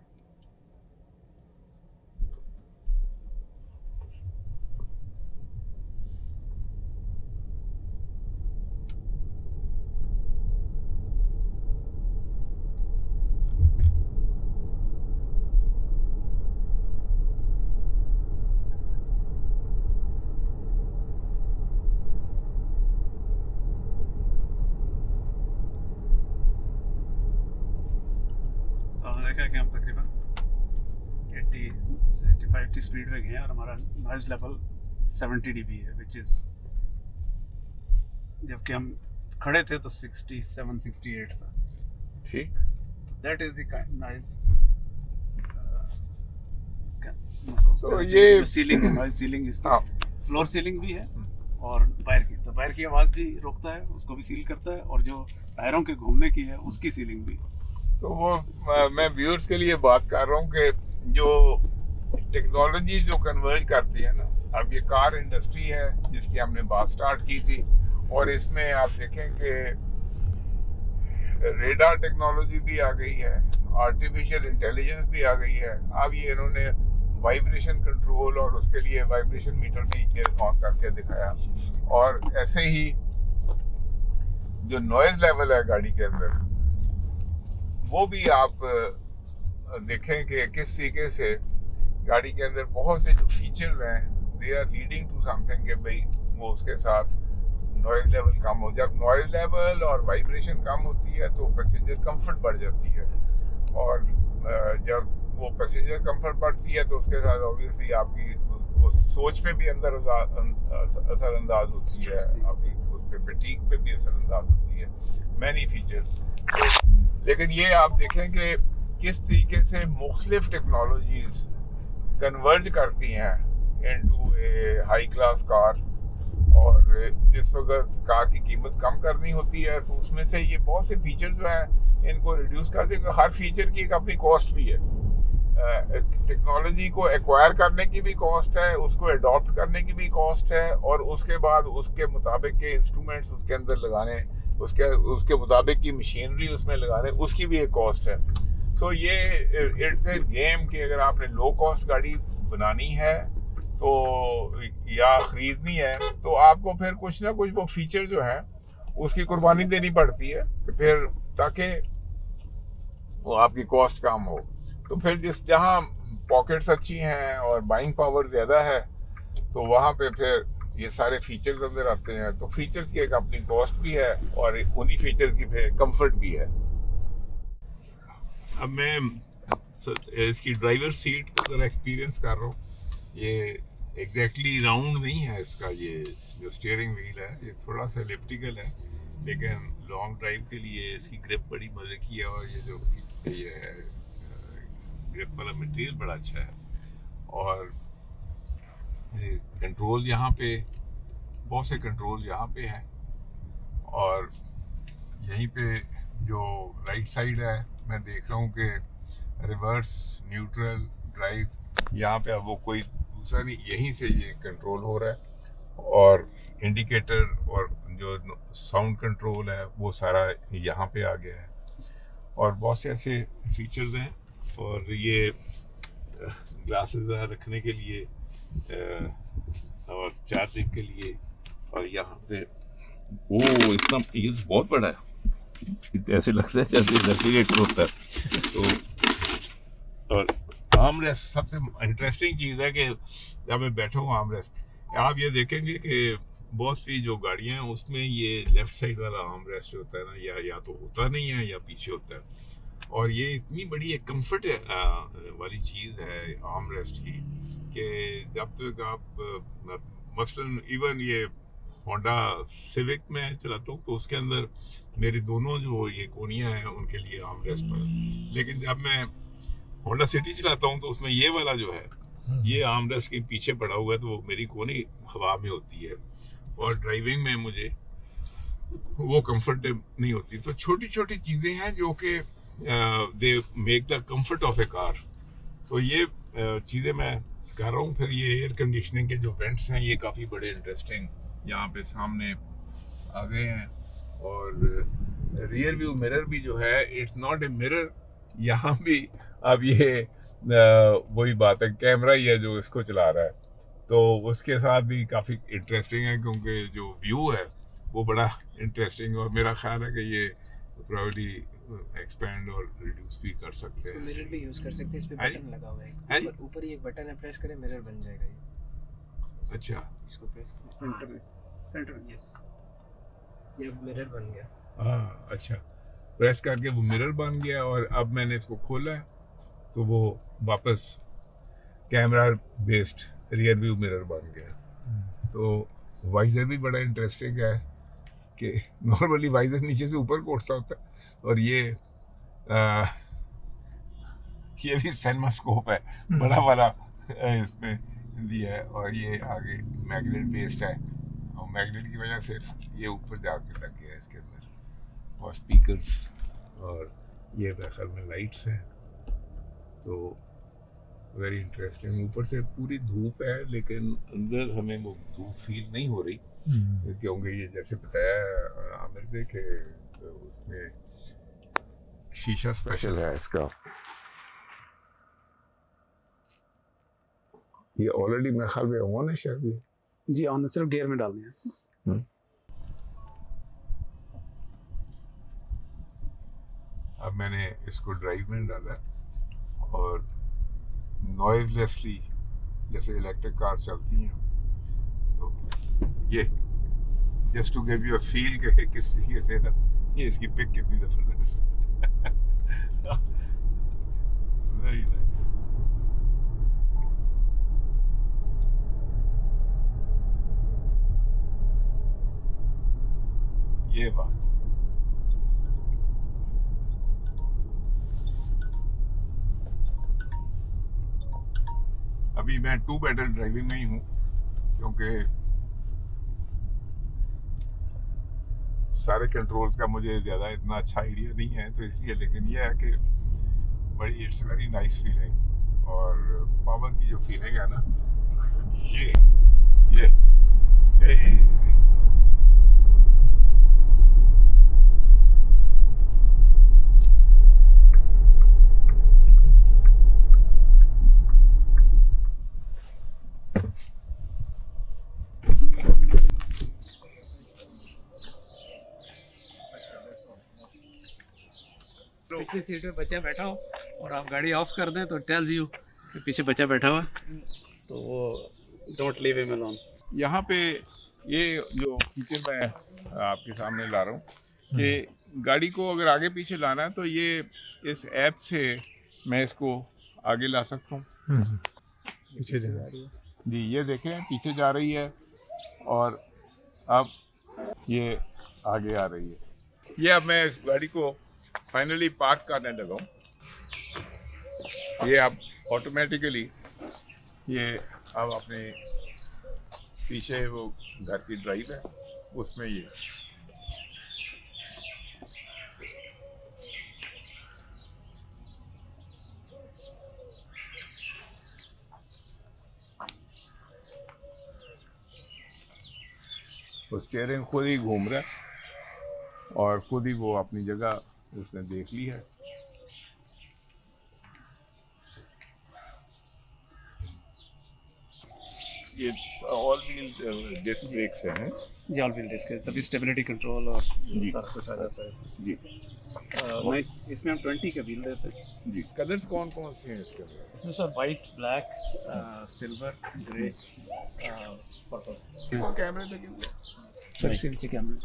देखा कि हम तकरीबन 80 से 85 की स्पीड में गए हैं और हमारा नॉइज़ लेवल 70 dB है, विच इज़ जबकि हम खड़े थे तो 67, 68 था। ठीक, that is the kind noise. तो ये सीलिंग है, नॉइज़ सीलिंग इसकी फ्लोर सीलिंग भी है और टायर की आवाज़ भी रोकता है, उसको भी सील करता है, और जो टायरों के घूमने की है उसकी सीलिंग भी। तो वो मैं व्यूअर्स के लिए बात कर रहा हूँ कि जो टेक्नोलॉजी जो कन्वर्ज करती है ना, अब ये कार इंडस्ट्री है जिसकी हमने बात स्टार्ट की थी, और इसमें आप देखें कि रेडार टेक्नोलॉजी भी आ गई है, आर्टिफिशियल इंटेलिजेंस भी आ गई है। अब ये इन्होंने वाइब्रेशन कंट्रोल और उसके लिए वाइब्रेशन मीटर भी ऑन करके दिखाया, और ऐसे ही जो नॉइज लेवल है गाड़ी के अंदर वो भी आप देखें कि किस तरीके से गाड़ी के अंदर बहुत से जो फीचर्स हैं they are leading to something कि भाई वो उसके साथ नॉइज लेवल कम हो। जब नॉइज लेवल और वाइब्रेशन कम होती है तो पैसेंजर कंफर्ट बढ़ जाती है, और जब वो पैसेंजर कंफर्ट बढ़ती है तो उसके साथ ऑब्वियसली आपकी वो सोच पे भी अंदर असरअंदाज होती है, आपकी उस पे फटीग पे भी असरअंदाज होती है, मैनी फीचर्स। लेकिन ये आप देखें कि किस तरीके से मुख्तलिफ टेक्नोलॉजीज कन्वर्ज करती हैं इनटू ए हाई क्लास कार। और जिस वक्त कार की कीमत कम करनी होती है तो उसमें से ये बहुत से फीचर जो हैं इनको रिड्यूस कर देंगे। हर फीचर की एक अपनी कॉस्ट भी है, टेक्नोलॉजी को एक्वायर करने की भी कॉस्ट है, उसको अडॉप्ट करने की भी कॉस्ट है, और उसके बाद उसके मुताबिक के इंस्ट्रूमेंट्स उसके अंदर लगाने, उसके मुताबिक की मशीनरी उसमें लगाने, उसकी भी एक कॉस्ट है। तो ये इट्स ए गेम कि अगर आपने लो कॉस्ट गाड़ी बनानी है तो या ख़रीदनी है तो आपको फिर कुछ ना कुछ वो फीचर जो है उसकी कुर्बानी देनी पड़ती है फिर, ताकि वो आपकी कॉस्ट कम हो। तो फिर जहाँ पॉकेट्स अच्छी हैं और बाइंग पावर ज़्यादा है तो वहाँ पे फिर ये सारे फीचर्स अंदर आते हैं। तो फीचर्स की एक अपनी कॉस्ट भी है और उन्हीं फीचर्स की फिर कंफर्ट भी है। अब मैं इसकी ड्राइवर सीट का एक्सपीरियंस कर रहा हूँ। ये एग्जैक्टली राउंड नहीं है इसका, ये जो स्टीयरिंग व्हील है ये थोड़ा सा एलिप्टिकल है, लेकिन लॉन्ग ड्राइव के लिए इसकी ग्रिप बड़ी मज़े की है, और ये जो ये है ग्रिप वाला मटेरियल बड़ा अच्छा है। और कंट्रोल यहाँ पे बहुत से कंट्रोल यहाँ पे हैं, और यहीं पे जो राइट साइड है मैं देख रहा हूँ कि रिवर्स, न्यूट्रल, ड्राइव, यहाँ पे अब वो कोई दूसरा नहीं, यहीं से ये कंट्रोल हो रहा है। और इंडिकेटर और जो साउंड कंट्रोल है वो सारा यहाँ पे आ गया है, और बहुत से ऐसे फीचर्स हैं। और ये ग्लासेस रखने के लिए और चार्जिंग के लिए, और यहाँ पे वो इतना ये बहुत बड़ा है, ऐसे लगता है जैसे रेफ्रिजरेटर होता है। तो और आर्म रेस्ट सबसे इंटरेस्टिंग चीज़ है कि जब मैं बैठा हूँ आर्म रेस्ट, आप ये देखेंगे कि बहुत सी जो गाड़ियाँ हैं उसमें ये लेफ़्ट साइड वाला आर्म रेस्ट होता है ना, या तो होता नहीं है या पीछे होता है। और ये इतनी बड़ी एक कंफर्ट वाली चीज़ है आर्म रेस्ट की कि जब तक आप मसलन इवन ये होंडा सिविक में चलाता हूँ तो उसके अंदर मेरी दोनों जो ये कोनियाँ हैं उनके लिए आर्म रेस्ट पर, लेकिन जब मैं होंडा सिटी चलाता हूँ तो उसमें ये वाला जो है ये आर्म रेस्ट के पीछे पड़ा हुआ है, तो वो मेरी कोनी हवा में होती है, और ड्राइविंग में मुझे वो कंफर्ट नहीं होती। तो छोटी छोटी चीज़ें हैं जो कि they make the comfort of A car. तो ये चीज़ें मैं कर रहा हूँ। फिर ये एयर कंडीशनिंग के जो वेंट्स हैं ये काफ़ी बड़े इंटरेस्टिंग यहाँ पे सामने आ गए हैं, और रियर व्यू मिरर भी जो है इट्स नॉट ए मिरर, यहाँ भी अब ये वही बात है, कैमरा ही है जो इसको चला रहा है। तो उसके साथ भी काफ़ी इंटरेस्टिंग है क्योंकि जो व्यू है वो बड़ा इंटरेस्टिंग, और मेरा ख्याल है कि ये प्रॉब्ली एक्सपेंड और रिड्यूस भी कर सकते हैं। मिरर भी यूज़ कर सकते हैं, इस पे बटन लगा हुआ है, ऊपर ही एक बटन है, प्रेस करें मिरर बन जाएगा ये। अच्छा, इसको प्रेस करें सेंटर यस, ये अब मिरर बन गया। हाँ अच्छा, प्रेस करके वो मिरर बन गया, और अब मैंने इसको खोला है तो वो वापस camera based rear view mirror बन गया। तो वाइजर भी बड़ा इंटरेस्टिंग है कि नॉर्मली वाइजर नीचे से ऊपर को उठता होता है, और ये भी सिनेमास्कोप है बड़ा वाला इसमें दिया है, और ये आगे मैग्नेट बेस्ड है, और मैग्नेट की वजह से ये ऊपर जाके लग गया इसके अंदर, और स्पीकर्स, और ये मेरे में लाइट्स हैं। तो वेरी इंटरेस्टिंग। ऊपर से पूरी धूप है लेकिन अंदर हमें वो धूप फील नहीं हो रही, क्योंकि ये जैसे बताया आमिर ने कि उसमें शीशा स्पेशल है इसका। ये ऑलरेडी मेरे ख्याल में ऑन है शायद ये। जी ऑन, सिर्फ गियर में डालनी है। अब मैंने इसको ड्राइव में डाला और नॉइजलेसली जैसे इलेक्ट्रिक कार चलती हैं, तो ये just to give you a feel कि किस तरीके से ना ये इसकी पिक कितनी जबरदस्त वेरी नाइस। ये बात अभी मैं 2 पैडल ड्राइविंग में ही हूँ, क्योंकि सारे कंट्रोल्स का मुझे ज़्यादा इतना अच्छा आइडिया नहीं है, तो इसलिए। लेकिन यह है कि बड़ी इट्स वेरी नाइस फीलिंग, और पावर की जो फीलिंग है ना, ये पिछली सीट पे बच्चा बैठा हो और आप गाड़ी ऑफ कर दें तो टेल्स यू कि पीछे बच्चा बैठा हुआ है, तो वो डोंट लीव हिम अलोन। यहाँ पे ये जो फीचर मैं आपके सामने ला रहा हूँ कि गाड़ी को अगर आगे पीछे लाना है तो ये इस ऐप से मैं इसको आगे ला सकता हूँ। पीछे जा रही है जी, ये देखें पीछे जा रही है, और अब ये आगे आ रही है। ये अब मैं इस गाड़ी को फाइनली पार्क करने लगा हूँ। ये अब ऑटोमेटिकली ये अब अपने पीछे वो घर की ड्राइव है उसमें ये स्टीयरिंग खुद ही घूम रहा है और खुद ही वो अपनी जगह उसने देख ली है। ये ऑल व्हील डिस्क ब्रेक्स हैं जी, ऑल व्हील डिस्क है, तभी स्टेबिलिटी कंट्रोल और सारा कुछ आ जाता है जी। मैं इसमें हम 20 के व्हील देते हैं जी। कलर्स कौन कौन से हैं इसके अंदर? इसमें sir white, black, silver, grey, purple. वो कैमरे लगे हुए हैं। सर इसके नीचे कैमरा,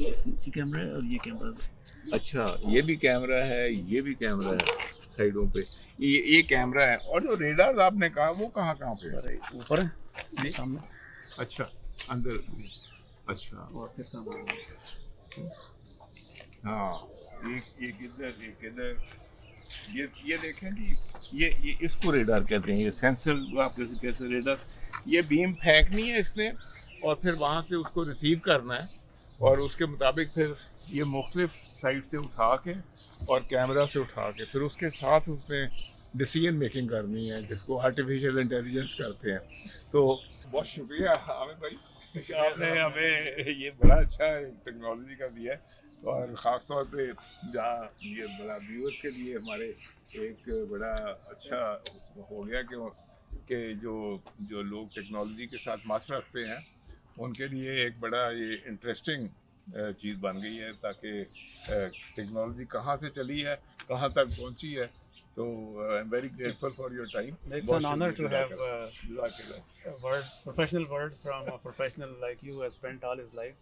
इसके नीचे कैमरा है और ये कैमरा है। अच्छा, ये भी कैमरा है, ये भी कैमरा है साइडों पे, ये कैमरा है। और जो रेडार आपने कहा वो कहाँ पे है? ऊपर है सामने। अच्छा, अंदर। अच्छा, और फिर सामने। हाँ, एक इधर ये देखें जी, ये इसको रेडार कहते हैं। ये सेंसर आप कैसे रेडार, ये बीम फेंकनी है इसने और फिर वहाँ से उसको रिसीव करना है और उसके मुताबिक फिर ये मुख्तलिफ साइड से उठा के और कैमरा से उठा के फिर उसके साथ उसने डिसीजन मेकिंग करनी है, जिसको आर्टिफिशियल इंटेलिजेंस करते हैं। तो बहुत शुक्रिया आमिर भाई, आपने हमें ये बड़ा अच्छा टेक्नोलॉजी का दिया है, और ख़ास तौर पे जहाँ ये बड़ा व्यूअर्स के लिए हमारे एक बड़ा अच्छा हो गया कि जो लोग टेक्नोलॉजी के साथ मास्टर रखते हैं उनके लिए एक बड़ा ये इंटरेस्टिंग चीज़ बन गई है, ताकि टेक्नोलॉजी कहाँ से चली है, कहाँ तक पहुँची है। तो I am very grateful for your time. It's an honor to have words, professional words from a professional like you who has spent all his life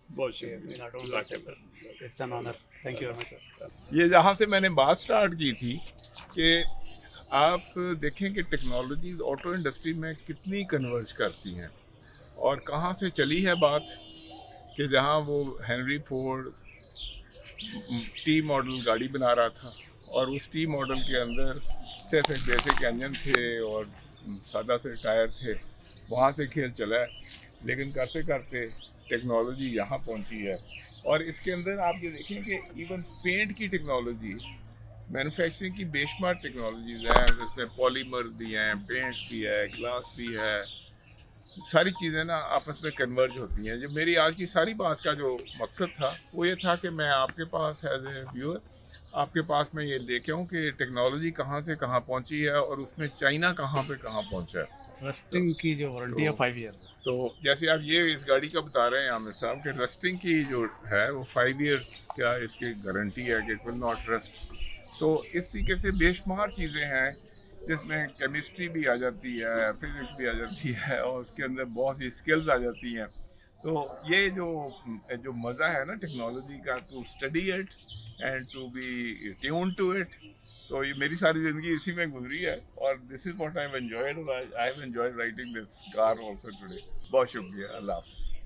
in automobile sector. It's an honor. Thank you very much, sir. ये जहाँ से मैंने बात स्टार्ट की थी कि आप देखें कि टेक्नोलॉजी ऑटो इंडस्ट्री में कितनी कन्वर्ज करती हैं और कहाँ से चली है बात कि जहाँ वो हेनरी फोर्ड टी मॉडल गाड़ी बना रहा था और उस टी मॉडल के अंदर सिर्फ एक बेसिक इंजन थे और सादा से टायर थे, वहाँ से खेल चला है। लेकिन करते करते टेक्नोलॉजी यहाँ पहुँची है। और इसके अंदर आप ये देखें कि इवन पेंट की टेक्नोलॉजी, मैन्युफैक्चरिंग की बेशुमार टेक्नोलॉजीज हैं, इसमें पॉलीमर भी हैं, पेंट्स भी है, ग्लास भी है, सारी चीज़ें ना आपस में कन्वर्ज होती हैं। जो मेरी आज की सारी बात का जो मकसद था वो ये था कि मैं आपके पास एज ए व्यूअर आपके पास मैं ये लेके आऊँ कि टेक्नोलॉजी कहाँ से कहाँ पहुँची है और उसमें चाइना कहाँ पे कहाँ पहुँचा है। रस्टिंग की जो वारंटी है 5 ईयर्स। तो जैसे आप ये इस गाड़ी का बता रहे हैं आमिर साहब कि रस्टिंग की जो है वो 5 ईयर्स क्या इसकी गारंटी है कि इट विल नॉट रस्ट। तो इस तरीके से बेशुमार चीज़ें हैं जिसमें केमिस्ट्री भी आ जाती है, फिज़िक्स भी आ जाती है और उसके अंदर बहुत सी स्किल्स आ जाती हैं। तो ये जो मज़ा है ना टेक्नोलॉजी का, to study it and to be tune to it, तो ये मेरी सारी ज़िंदगी इसी में गुजरी है और this is what I have enjoyed. I have enjoyed writing this car also today. बहुत शुक्रिया, अल्लाह हाफ़िज़।